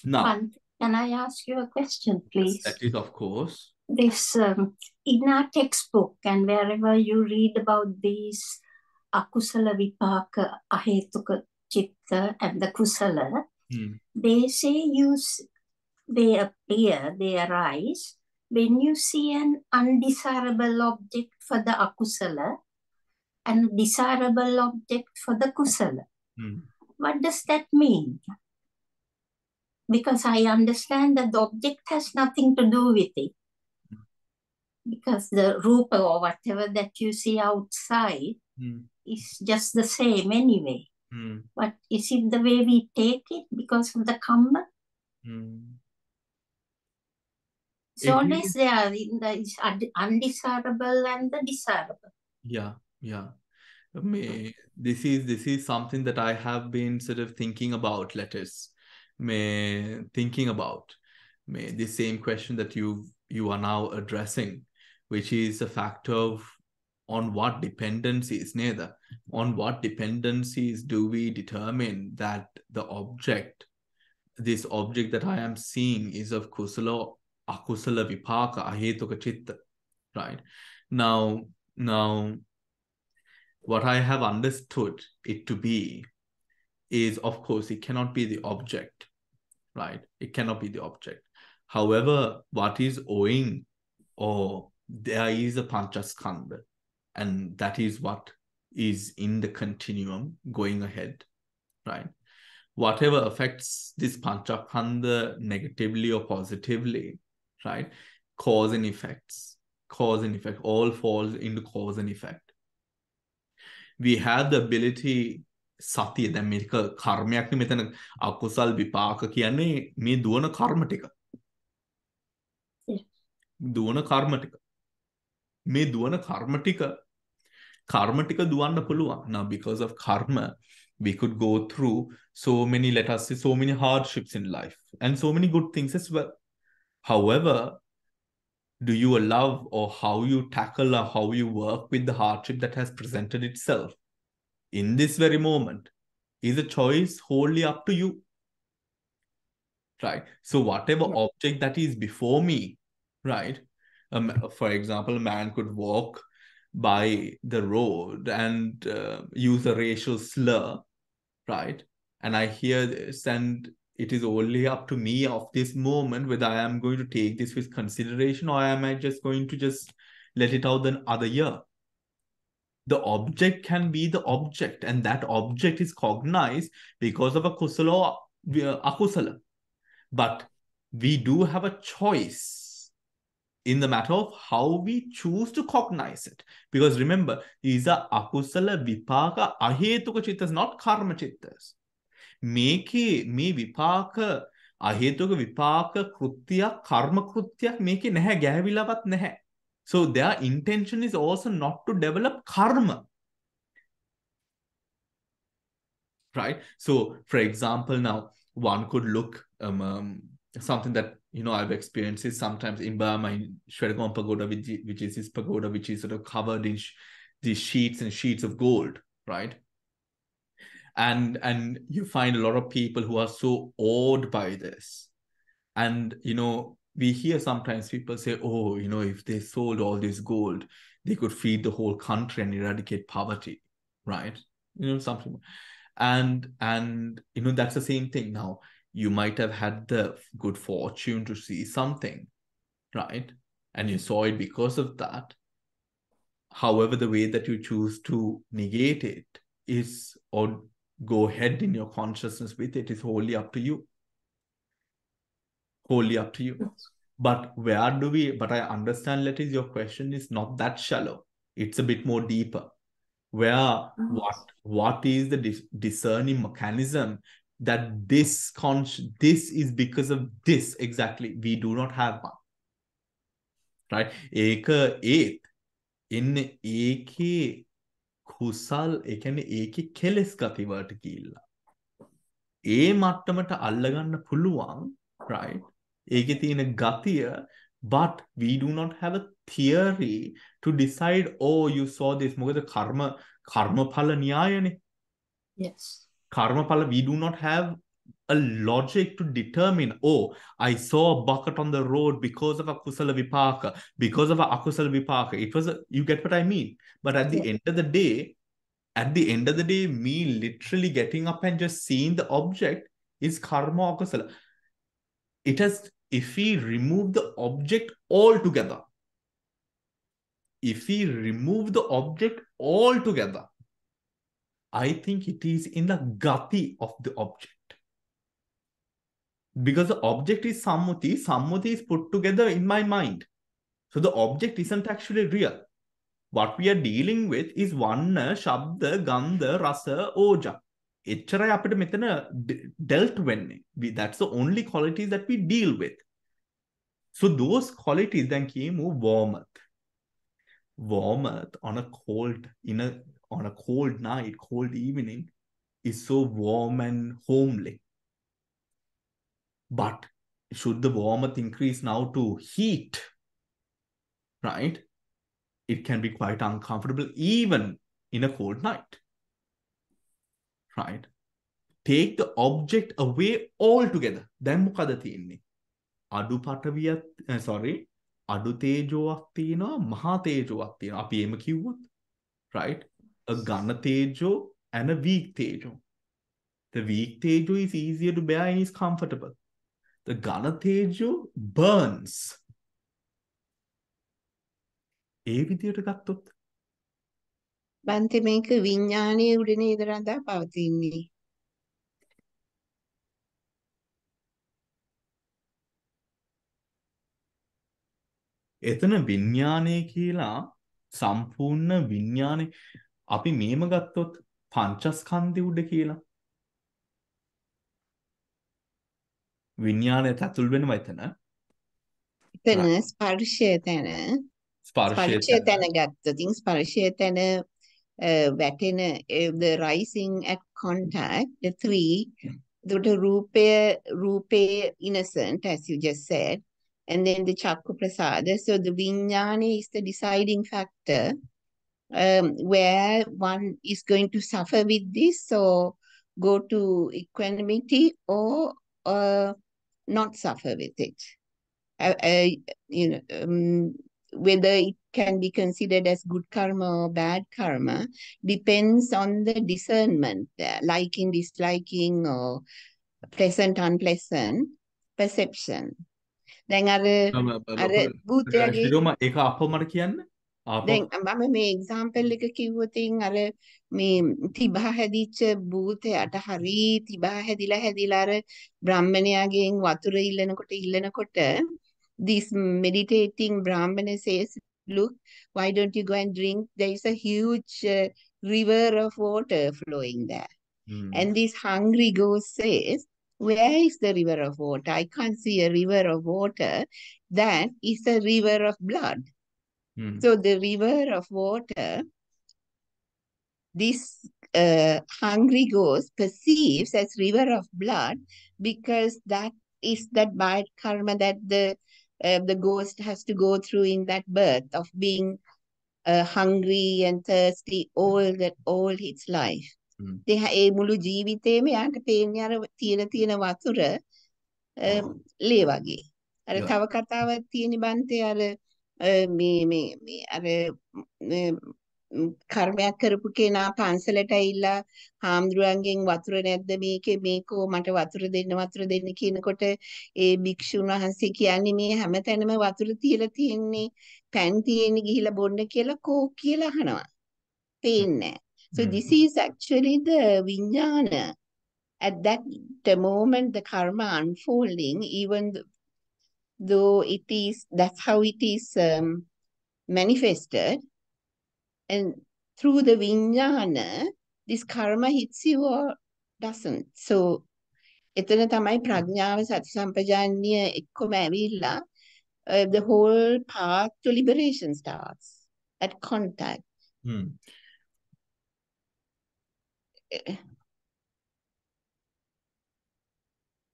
Now, can I ask you a question, please? That is, of course. This in our textbook and wherever you read about these akusala vipaka, ahetuka chitta, and the kusala, they say they appear, they arise when you see an undesirable object for the akusala and a desirable object for the kusala. What does that mean? Because I understand that the object has nothing to do with it. Because the rupa or whatever that you see outside is just the same anyway. But is it the way we take it because of the karma? So always there are the undesirable and the desirable. Yeah. This is something that I have been sort of thinking about, thinking about. the same question that you are now addressing, which is the factor of on what dependencies, neither on what dependencies do we determine that the object, this object that I am seeing, is of kusala, akusala vipaka, ahetuka chitta, right? Now, what I have understood it to be is, of course, it cannot be the object, right? It cannot be the object. However, what is owing, or there is a panchaskandha, and that is what is in the continuum going ahead, right? Whatever affects this panchaskandha negatively or positively, right? Cause and effects, all falls into cause and effect. We have the ability, සතිය දැන් මේක කර්මයක් නේ මෙතන අකුසල් විපාක කියන්නේ මේ දුවන කර්ම ටික. දුවන කර්ම ටික. මේ දුවන කර්ම ටික දුවන්න පුළුවන්. Now because of karma we could go through so many, let us say, so many hardships in life and so many good things as well. However, do you allow, or how you tackle, or how you work with the hardship that has presented itself in this very moment is a choice wholly up to you, right? So whatever object that is before me, right? For example, a man could walk by the road and use a racial slur, right? And I hear this, and it is only up to me of this moment whether I am going to take this with consideration, or am I just going to just let it out the other year. The object can be the object, and that object is cognized because of a kusala or akusala. But we do have a choice in the matter of how we choose to cognize it. Because remember, these are akusala vipaka ahetuka chittas, not karma chittas. Me vipaka ahetuka vipaka krutya karma krutya meke naha, gahavilavat naha. So their intention is also not to develop karma, right? So for example, now one could look something that I've experienced is sometimes in Burma, in Shwedagon Pagoda, which is this pagoda which is sort of covered in these sheets and sheets of gold, right? And you find a lot of people who are so awed by this, and we hear sometimes people say, oh, if they sold all this gold, they could feed the whole country and eradicate poverty, right? Something. And that's the same thing. Now, you might have had the good fortune to see something, right? And you saw it because of that. However, the way that you choose to negate it is, or go ahead in your consciousness with it, is wholly up to you. Wholly up to you. But but I understand, Lettice, your question is not that shallow. It's a bit more deeper. Where what is the discerning mechanism that this is because of this exactly? We do not have one. Right? Eke in eke kusal ekane eke keles gati වලට ගිහිල්ලා. ඒ මට්ටමට අල්ලගන්න පුළුවන්, right? ඒකේ තියෙන ගතිය, but we do not have a theory to decide, oh, you saw this. මොකද කර්මඵල න්‍යායනේ. Yes. Karmapala, we do not have a logic to determine, oh, I saw a bucket on the road because of a kusala vipaka, because of a akusala vipaka. It was you get what I mean? But at the end of the day, me literally getting up and just seeing the object is karma or akusala. If we remove the object altogether, I think it is in the gati of the object. Because the object is sammuti is put together in my mind. So the object isn't actually real. What we are dealing with is vanna, shabda, gandha, rasa, oja. එච්චරයි අපිට මෙතන dealt වෙන්නේ. That's the only qualities that we deal with. So those qualities, then කියමු warmth on a cold night, cold evening, is so warm and homely. But should the warmth increase now to heat, right? It can be quite uncomfortable even in a cold night, right? Take the object away altogether. Then මොකද තියෙන්නේ? අඩු පටවියක් අඩු තේජෝවක් තියෙනවා මහා තේජෝවක් තියෙනවා. අපි එහෙම කිව්වොත්, right? A ඝන තේජෝ and a weak තේජෝ. The weak තේජෝ is easier to bear and is comfortable. The ඝන තේජෝ burns. ඒ විදියට ගත්තොත් බන්ති මේක විඥානයේ උඩ නේද රඳා පවතින්නේ. එතන විඥානය කියලා සම්පූර්ණ විඥානේ අපි මේම ගත්තොත් පංචස්කන්ධය උඩ කියලා විඥානය ඇතුල් වෙනවා එතන. එතන ස්පර්ශය තැන ගත්තොත් ස්පර්ශය තැන වැටෙන the rising at contact, the three, the රූපය innocent as you just said, and then the chakra prasada. So the vinyana is the deciding factor where one is going to suffer with this, so go to equanimity or not suffer with it. Whether it can be considered as good karma or bad karma depends on the discernment, liking, disliking, or pleasant, unpleasant perception. Then ඒක අපෝ මට කියන්න. දැන් මම මේ example එක කිව්වොතින් අර මේ තිබහ හැදිච්ච භූතයට හරි තිබහ හැදිලා අර බ්‍රාහ්මණයාගෙන් වතුර ඉල්ලනකොට this meditating Brahmana says, look, why don't you go and drink? There is a huge river of water flowing there. And this hungry ghost says, where is the river of water? I can't see a river of water. That is a river of blood. So the river of water, this hungry ghost perceives as river of blood because that is that bad karma that the ghost has to go through in that birth of being hungry and thirsty all its life. ඒ මුළු ජීවිතේම යාට පේන්නේ අර තියෙන වතුර ලේ වගේ. අර තව කතාවක් තියෙන බන්තේ අර අර කර්මයක් කරපු කෙනා පන්සලට ඇවිල්ලා හාමුදුරුවන්ගෙන් වතුර නැද්ද මේකෝ මට වතුර දෙන්න කියනකොට ඒ භික්ෂුන් වහන්සේ කියන්නේ මේ හැමතැනම වතුර තියලා තියෙන්නේ පෑන් තියෙන්නේ ගිහිලා බොන්න කියලා කෝ කියලා අහනවා. පේන්නේ. So this is actually the vijnana. At that moment, the karma unfolding, even though that's how it is manifested. And through the vijnana, this karma hits you or doesn't. So, එතන තමයි ප්‍රඥාව සති සම්පජාන්‍ය එක්කම ඇවිල්ලා the whole path to liberation starts at contact.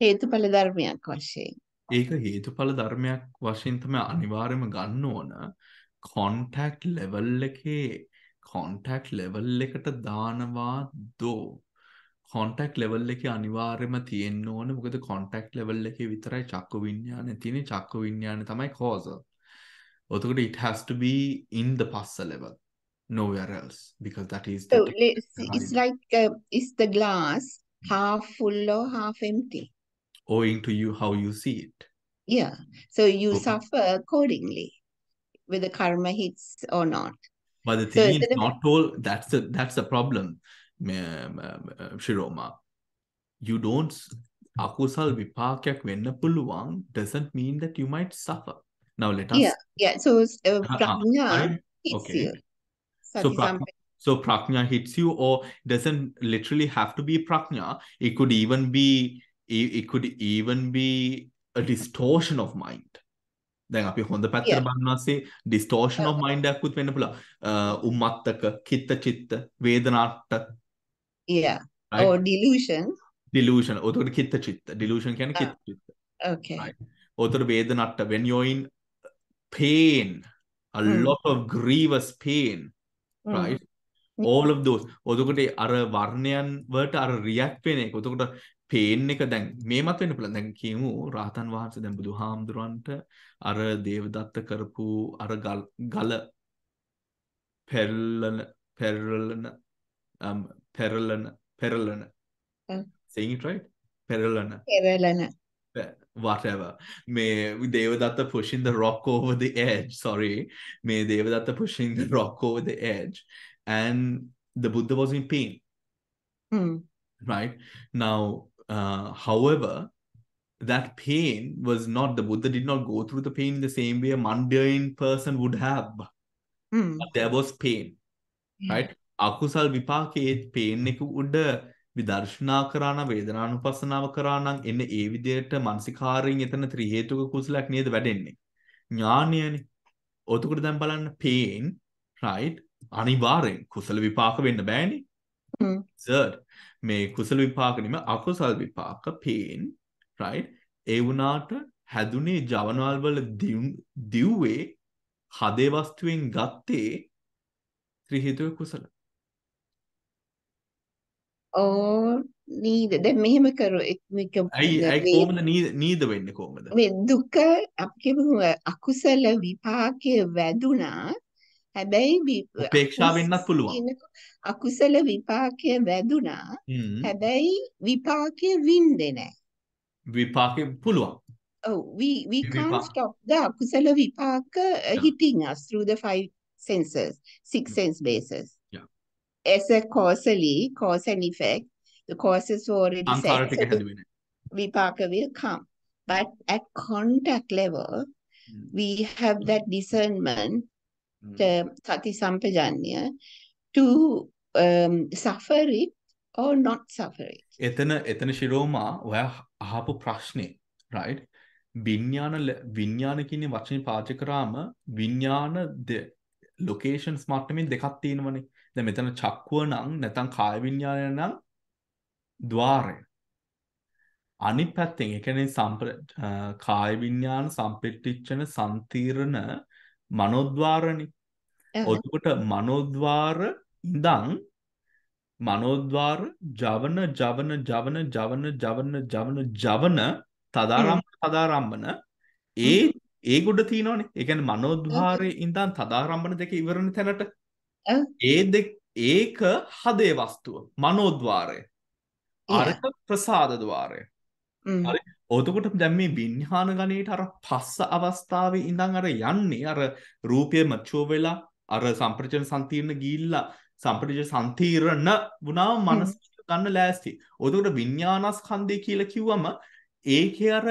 හේතුඵල ධර්මයක් වශයෙන්. ඒක හේතුඵල ධර්මයක් වශයෙන් තමයි අනිවාර්යයෙන්ම ගන්න ඕන. contact level එකට දානවා දෝ contact level එකේ අනිවාර්යයෙන්ම තියෙන්න ඕන. මොකද contact level එකේ විතරයි චක්ක විඤ්ඤාණය තියෙන්නේ. චක්ක විඤ්ඤාණය තමයි causal. එතකොට it has to be in the passa level, nowhere else, because that is so it's like is the glass half full or half empty, owing to you how you see it. Yeah, so you suffer accordingly whether karma hits or not. But the thing is not all. That's the problem, Shiroma. You don't akusal vipakyak venna puluwan doesn't mean that you might suffer. Now let us. Yeah. So prajna hits you. So prajna hits you, or doesn't literally have to be prajna. It could even be a distortion of mind. දැන් අපි හොඳ පැත්තට බලනවාසේ distortion of mind එකක් උත් වෙන්න පුළුවන්. උම්මත්තක, කිත්ත චිත්ත, වේදනාට්ට. Yeah. Right? Or delusion. ඔතකොට කිත්ත චිත්ත. Delusion කියන්නේ කිත්ත චිත්ත. Okay. Right? Othara vedanatta, when you're in pain, a lot of grievous pain, right? All of those. ඔතකොට අර වර්ණයන් වලට අර රියැක්ට් වෙන එක. ඔතකොට පේන් එක දැන් මේමත් වෙන්න පුළුවන්. දැන් කියමු රාතන් වහන්සේ දැන් බුදුහාමුදුරන්ට අර දේවදත්ත කරපු අර ගල පෙරලන saying it right? පෙරලන whatever. May Devadatta pushing the rock over the edge. Sorry. May Devadatta pushing the rock over the edge. And the Buddha was in pain. Right? Now, however, that pain was not, the Buddha did not go through the pain in the same way a mundane person would have. But there was pain. Right? Akusal vipake pain එක උඩ විදර්ශනා කරා නම් වේදනානුපස්සනාව කරා නම් එන්නේ ඒ විදිහට මානසිකාරයෙන් එතන ත්‍රි හේතුක කුසලයක් නේද වැඩෙන්නේ ඥානයනේ ඔතකොට දැන් බලන්න pain right අනිවාර්යෙන් කුසල විපාක වෙන්න බෑනේ third මේ කුසල විපාක නෙමෙයි අකුසල විපාක pain right ඒ වුණාට හැදුනේ ජවනවල වල දිව්වේ හදේ වස්තුවෙන් ගත්තේ ත්‍රි හේතුක කුසල Oh, neither. දැන් මෙහෙම කරෝ එක අයි කොහොමද නීද වෙන්නේ කොහොමද මේ දුක අපි කියමු අකුසල විපාකයේ වැදුනා හැබැයි උපේක්ෂා වෙන්නත් පුළුවන් අකුසල විපාකයේ වැදුනා හැබැයි විපාකයේ වින්දේ නැහැ විපාකේ පුළුවන් oh we can't stop the akusala vipaka hitting us through the 5 senses 6 sense bases as a cause and effect, the causes were already set. So the vipaka will come. But at contact level, we have that discernment, the sati sampajanya, to suffer it or not suffer it. එතන ශිරෝමා ඔයා අහපු ප්‍රශ්නේ right විඥාන කියන වචනේ පාවිච්චි කරාම විඥාන locations මට්ටමින් දෙකක් තියෙනවනේ දැන් මෙතන චක්කුව නම් නැත්නම් කාය විඥානය නම් ద్వාරය අනිත් පැත්තෙන් ඒ කියන්නේ කාය විඥාන සම්පෙට්ටිච්චන සම්තිරණ මනෝද්වාරනේ ඔතකොට මනෝද්වාර ඉඳන් මනෝද්වාර ජවන තදාරම්භන ඒ ගොඩ තියෙනවනේ ඒ කියන්නේ මනෝද්වාරයේ ඉඳන් තදාරම්භන දෙක ඉවරන තැනට ඒක හදේ වස්තුව මනෝද්වාරය අරක ප්‍රසාද ద్వාරය හරි ඔතකොට දැන් මේ විඥාන ගණේට අර පස්ස අවස්ථාවේ ඉඳන් අර යන්නේ අර රූපය මච්චෝ වෙලා අර සම්ප්‍රචන සම්තිර්ණ ගිහිල්ලා සම්ප්‍රචන සම්තිර්ණ වුණාම මනස ගන්න ලෑස්ති. ඔතකොට විඥානස්කන්ධය කියලා කිව්වම ඒකේ අර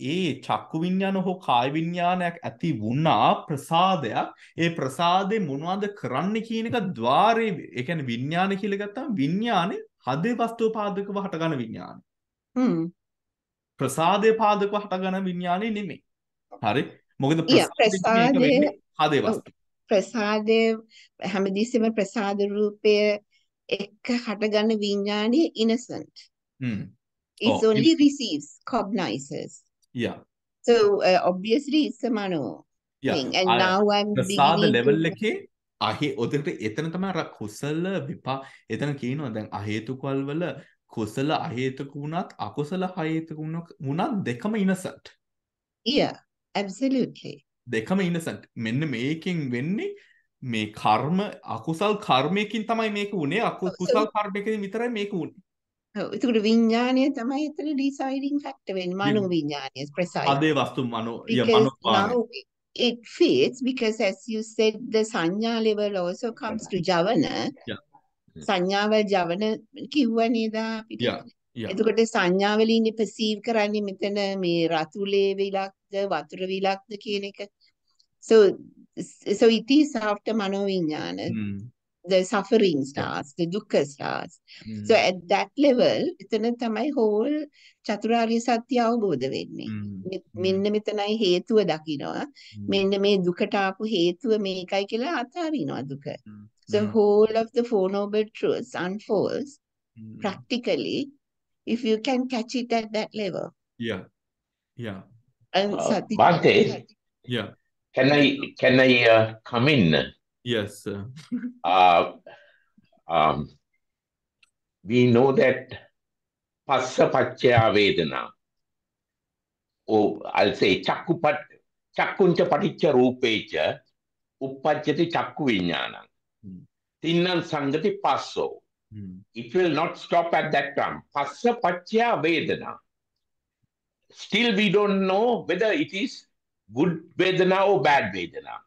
ඒ චක්කු විඥාන හෝ කාය විඥානයක් ඇති වුණා ප්‍රසාදයක් ඒ ප්‍රසාදේ මොනවද කරන්නේ කියන එක ద్వාරේ ඒ කියන්නේ විඥාන කියලා ගත්තාම විඥානේ හදේ වස්තුව පාදකව හටගන විඥාන ප්‍රසාදේ පාදකව හටගන විඥානේ නෙමෙයි හරි මොකද ප්‍රසාදේ වෙන්නේ හදේ වස්තුව ප්‍රසාදේ හැමදෙස්සෙම ප්‍රසාද රූපය එක්ක හටගන විඥානේ innocent it only receives cognizes. Yeah. So obviously it's a mano thing. And now I'm ප්‍රසාද level එකේ ඔතනට එතන තමයි අර කුසල විපා එතන කියනවා දැන් අහේතුකවල වල කුසල අහේතුක වුණත් අකුසල අහේතුක වුණත් දෙකම innocent. Yeah, absolutely. දෙකම innocent. මෙන්න මේකෙන් වෙන්නේ මේ කර්ම අකුසල් කර්මයකින් තමයි මේක උනේ අකුසල් කර්මයකින් විතරයි මේක උනේ. ඒකට විඥානය තමයි එතන deciding factor වෙන්නේ මනෝ විඥානය precise. අදේ වස්තු මනෝ now it fits because as you said the සංඥා level also comes to ජවන. සංඥාව ජවන කිව්ව නේද අපිට. එතකොට සංඥාවල ඉන්නේ perceive කරන්නේ මෙතන මේ රතුලේ විලක්ද වතුර විලක්ද කියන එක. So it is after මනෝ විඥාන. The suffering starts, the dukkha starts. So at that level, එතන තමයි whole චතුරාර්ය සත්‍ය අවබෝධ වෙන්නේ. මෙන්න මෙතනයි හේතුව දකිනවා. මෙන්න මේ දුකට ආපු හේතුව මේකයි කියලා අතාරිනවා දුක. So whole of the Four Noble Truths unfolds practically if you can catch it at that level. Yeah. Yeah. Bhante, Yeah. can I come in? Yes, sir. We know that passa paccaya vedana, or I'll say chakkuncha paticca rupecha uppajjati chakku viññānam. Tinnan sangati passo. It will not stop at that time. Passa paccaya vedana. Still, we don't know whether it is good vedana or bad vedana.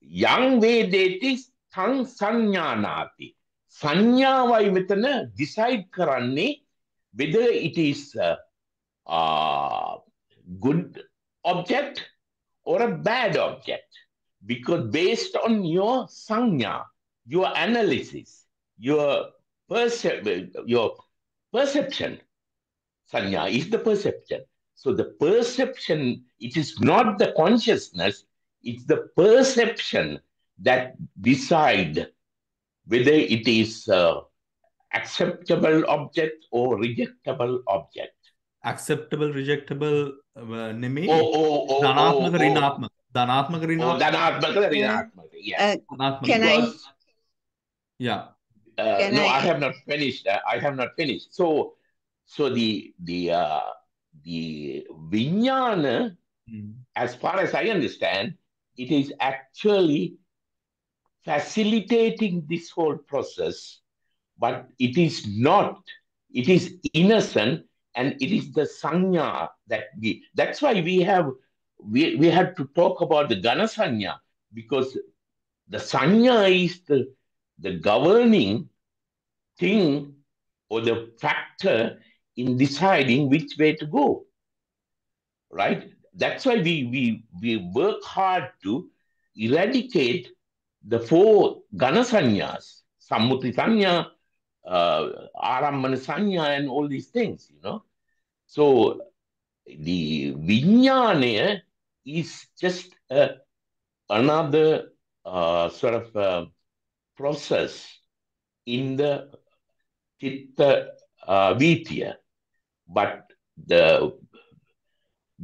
Young Vedeti tang sanyanati. Sanyavai metana decide karanne whether it is good object or a bad object. Because based on your sanya, your analysis, your perception, sanya is the perception. So the perception, it is not the consciousness, it's the perception that decide whether it is acceptable object or rejectable object. Acceptable, rejectable, neme. Dhanatmaka, rinatmaka. Dhanatmaka, rinatmaka. Dhanatmaka, rinatmaka. Yes. Can I? Yeah. No, I have not finished. I have not finished. So the vijnana, as far as I understand, it is actually facilitating this whole process, but it is not. It is innocent, and it is the sanya that that's why we had to talk about the gana sanya, because the sanya is the governing thing or the factor in deciding which way to go, right? That's why we work hard to eradicate the 4 gana sanyas, sammuti sanya, arammana sanya, and all these things, you know. So the vijnana is just another sort of process in the chitta vitya, but the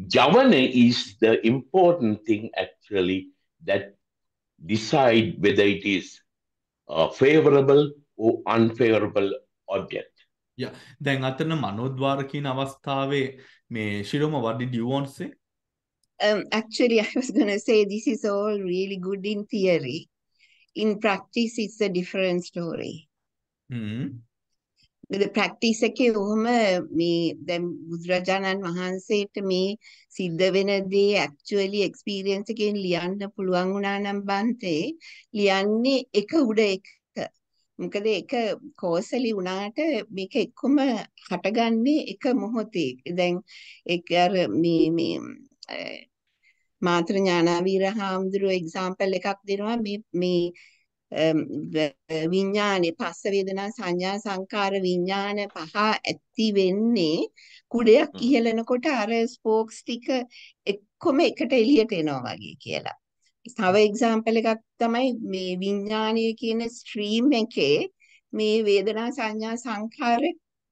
javana is the important thing actually that decide whether it is a favorable or unfavorable object. Yeah. Then අතන මනෝද්වාර කියන අවස්ථාවේ මේ ශිරෝම, what did you want to say? Actually, I was going to say this is all really good in theory. In practice, it's a different story. The practice එකේ ඔහම මේ දැන් බුදුරජාණන් වහන්සේට මේ සිද්ධ වෙන දේ actually experience එකෙන් ලියන්න පුළුවන් වුණා නම් බන්තේ ලියන්නේ එක උඩ එක. මොකද ඒක කෝසලි වුණාට මේක එක්කම හටගන්නේ එක මොහොතේ. දැන් ඒක අර මේ මාතෘ ඥානවීර හාමුදුරුවෝ example එකක් දෙනවා මේ විඥානේ පස්ස වේදනා සංඥා සංකාර විඥාන පහ ඇති වෙන්නේ කුඩයක් ඉහළනකොට අර ස්පෝක්ස් ටික එක්කම එකට එළියට එනවා වගේ කියලා. තව එක්සැම්පල් එකක් තමයි මේ විඥානය කියන ස්ට්‍රීම් එකේ මේ වේදනා සංඥා සංකාර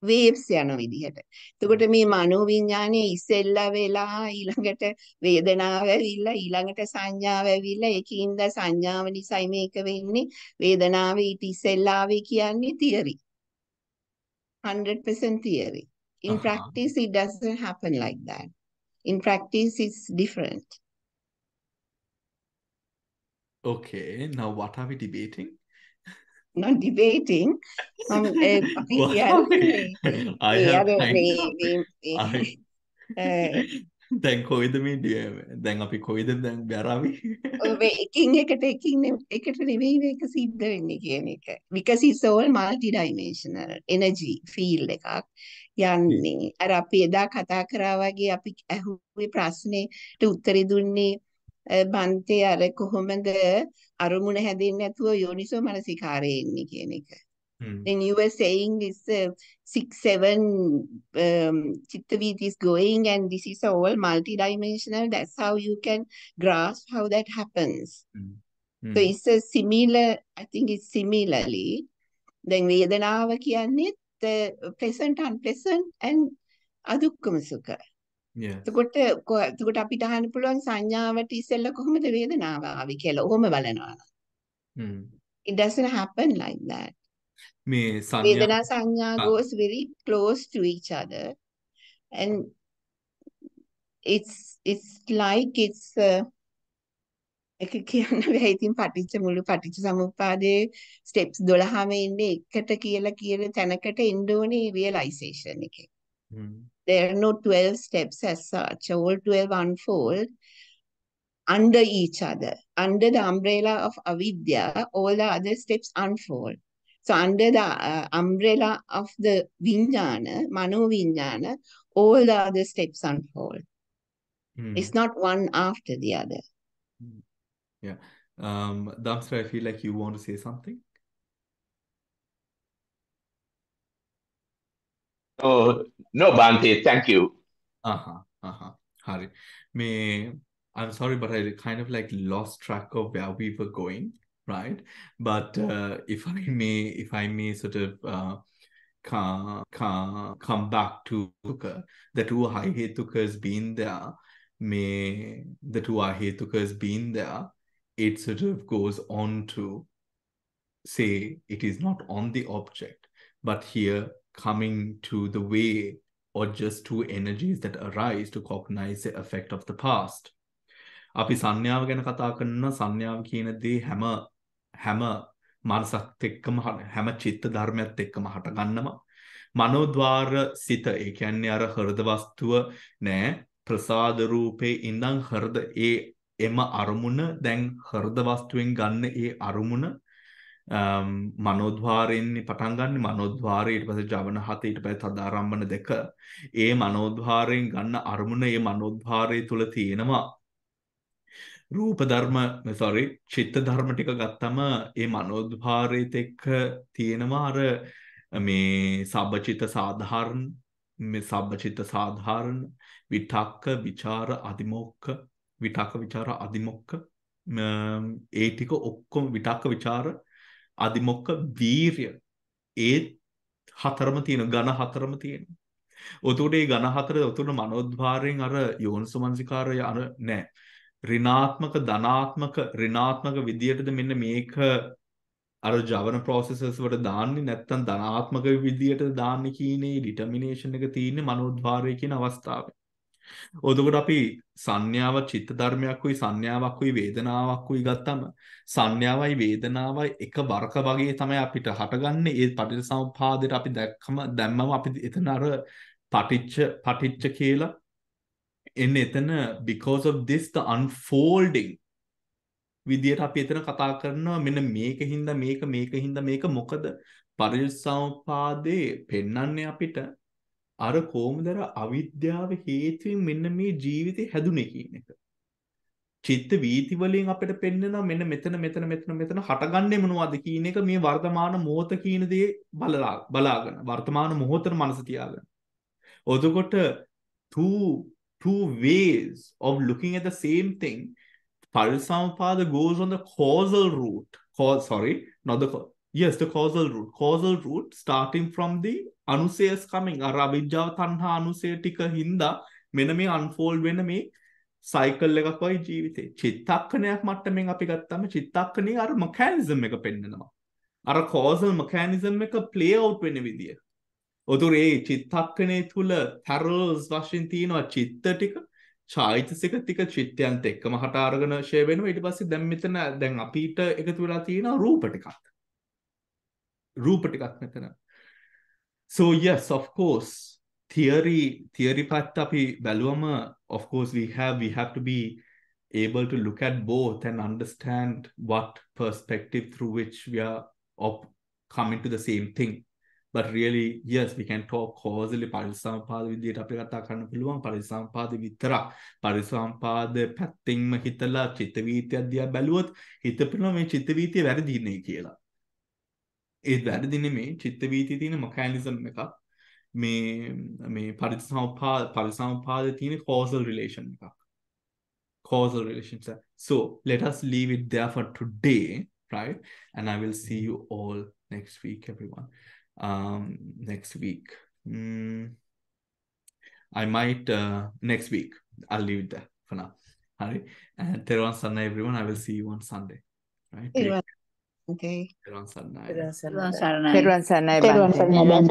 වේව්ස් යන විදිහට. එතකොට මේ මනෝ විඥානයේ ඉස්සෙල්ලා වෙලා ඊළඟට වේදනාව ඇවිල්ලා ඊළඟට සංඥාව ඇවිල්ලා ඒකින්ද සංඥාව නිසායි මේක වෙන්නේ වේදනාව ඊට ඉස්සෙල්ලා ආවේ කියන්නේ theory 100% theory. In practice it doesn't happen like that. In practice it's different. Okay, now what are we debating? Not debating. දැන් කොයිද මේ දැන් අපි කොයිද දැන් බැරාවි? එකින් එකට නෙවෙයි මේක සිද්ධ වෙන්නේ කියන එක. Because it's all multi-dimensional energy field එකක් යන්නේ. අර අපි එදා කතා කරා වගේ අපි අහුවේ ප්‍රශ්නෙට උත්තරේ දුන්නේ බන්තේ අර කොහොමද අරමුණ හැදෙන්නේ නැතුව යෝනිසෝ මනසිකාරේ එන්නේ කියන එක. Then you were saying this 6-7 chitta-viti is going, and this is all multi-dimensional. That's how you can grasp how that happens. So it's a similar, I think it's similarly. Then Vedanaava kiyanne the pleasant, unpleasant, and අදුක්කම සුඛ. එතකොට අපිට අහන්න පුළුවන් සංඥාවට ඉස්සෙල්ලා කොහොමද වේදනාව ආවේ කියලා. ඔහොම බලනවා. It doesn't happen like that. Vedana Sanya goes very close to each other, and it's like it's එක කියන්න බෑ. ඉතින් මුළු පටිච්ච සමුප්පාදයේ steps 12ම ඉන්නේ එකට කියලා කියන තැනකට එන්න ඕනේ realization එකේ. There are no 12 steps as such. All 12 unfold under each other. Under the umbrella of avidya, all the other steps unfold. So under the umbrella of the vijnana, mano vijnana, all the other steps unfold. It's not one after the other. Yeah. Dhamsra, I feel like you want to say something. Oh, no, Bhante, thank you. Hari. I'm sorry, but I kind of like lost track of where we were going, right? But if I may sort of come back to the two Hetukas being there, the two Hetukas being there, it sort of goes on to say it is not on the object, but here coming to the way or just two energies that arise to cognize the effect of the past. අපි සංඥාව ගැන කතා කරනවා. සංඥාව කියන දේ හැම මනසත් එක්කම හැම චිත්ත ධර්මයත් එක්කම හට ගන්නවා. මනෝද්වාර සිත, ඒ කියන්නේ අර හෘද වස්තුව නෑ, ප්‍රසාද රූපේ ඉඳන් හෘද එම අරමුණ, දැන් හෘද වස්තුවෙන් ගන්න ඒ අරමුණ මනෝද්වාරයෙන් පටන් ගන්න. මනෝද්වාරය ඊට පස්සේ ජවන හත, ඊට පස්සේ තදාරම්භන දෙක. ඒ මනෝද්වාරයෙන් ගන්න අරමුණ ඒ මනෝද්වාරය තුල තියෙනවා. රූප ධර්ම චිත්ත ධර්ම ටික ගත්තම ඒ මනෝද්වාරයේත් එක්ක තියෙනවා අර සබ්බචිත්ත සාධාරණ විතක්ක විචාර අදිමොක්ඛ ඒ ටික ඔක්කොම විතක්ක විචාර අදිමොක්ඛ වීර්ය ඒ හතරම තියෙන ඝන හතරම තියෙනවා. ඔතකොට මේ ඝන හතර ඔතන මනෝද්වාරයෙන් අර යෝනිසෝමනසිකාරය අර නෑ. ඍණාත්මක ඍණාත්මක විදියටද මෙන්න මේක අර ජවන processes වලට දාන්නේ, නැත්නම් ධනාත්මක විදියට දාන්නේ කීනේ determination එක තියෙන්නේ මනෝද්වාරය කියන අවස්ථාවේ. ඔතකොට අපි සංඥාව චිත්ත ධර්මයක් වෙයි, සංඥාවක් වෙයි, වේදනාවක් වෙයි ගත්තම සංඥාවයි වේදනාවයි එක වරක වගේ තමයි අපිට හටගන්නේ. ඒ පටිච්චසමුප්පාදයට අපි දැම්මම අපි එතන අර පටිච්ච කියලා එන්නේ එතන because of this the unfolding විදියට අපි එතන කතා කරනවා. මෙන්න මේකින්ද මේක මොකද පරිසම්පාදේ පෙන්වන්නේ අපිට අර කොහොමද අවිද්‍යාව හේතුවෙන් මෙන්න මේ ජීවිතේ හැදුනේ කියන එක. චිත්ත වීති වලින් අපිට පෙන්වනවා මෙන්න මෙතන හටගන්නේ මොනවද කියන එක. මේ වර්තමාන මොහොත කියන දේ බලාගෙන වර්තමාන මොහොතේ මනස තියාගෙන. ඔතකොට two ways of looking at the same thing. Parisampada goes on the causal route. The causal route. Causal route starting from the anusayas coming. Aravijjava tanha anusaya tika hinda මෙන්න මේ unfold වෙන මේ cycle එකක් වගේ ජීවිතේ. චිත්තක්ෂණයක් මට්ටමින් අපි ගත්තම චිත්තක්ෂණේ අර mechanism එක පෙන්නනවා. අර causal mechanism එක play out වෙන විදිය. ඔතොරේ චිත්තක්ෂණේ තුල parallels වශයෙන් තියෙනවා චිත්ත ටික, චෛතසික ටික චිත්තයන්ත් එක්කම හට අරගෙන ෂේ වෙනවා. ඊට පස්සේ දැන් මෙතන දැන් අපිට එකතු වෙලා තියෙනවා රූප ටිකක් මෙතන. So yes, of course, theory පැත්ත අපි බැලුවම of course we have to be able to look at both and understand what perspective through which we are coming to the same thing. But really, yes, we can talk causally. පරිසම්පාද විදියට අපි කතා කරන්න පුළුවන්. පරිසම්පාද විතරක්. පරිසම්පාද පැත්තෙන්ම හිතලා චිත්ත වීතිය දිහා බැලුවොත් හිතපෙනවා මේ චිත්ත වීතිය වැරදිනේ කියලා. ඒ වැරදි නෙමෙයි. චිත්ත වීතියේ තියෙන mechanism එකක්. මේ පරිසම්පාදයේ තියෙන causal relation එකක්. Causal relationship. So let us leave it there for today, right? And I will see you all next week, everyone. Next week. I might next week. I'll leave it there for now. All right. And Teruvan Sarana, everyone. I will see you on Sunday. Right. Okay. Teruvan Sarana. Teruvan Saranai. Teruvan Saranai, Bhante.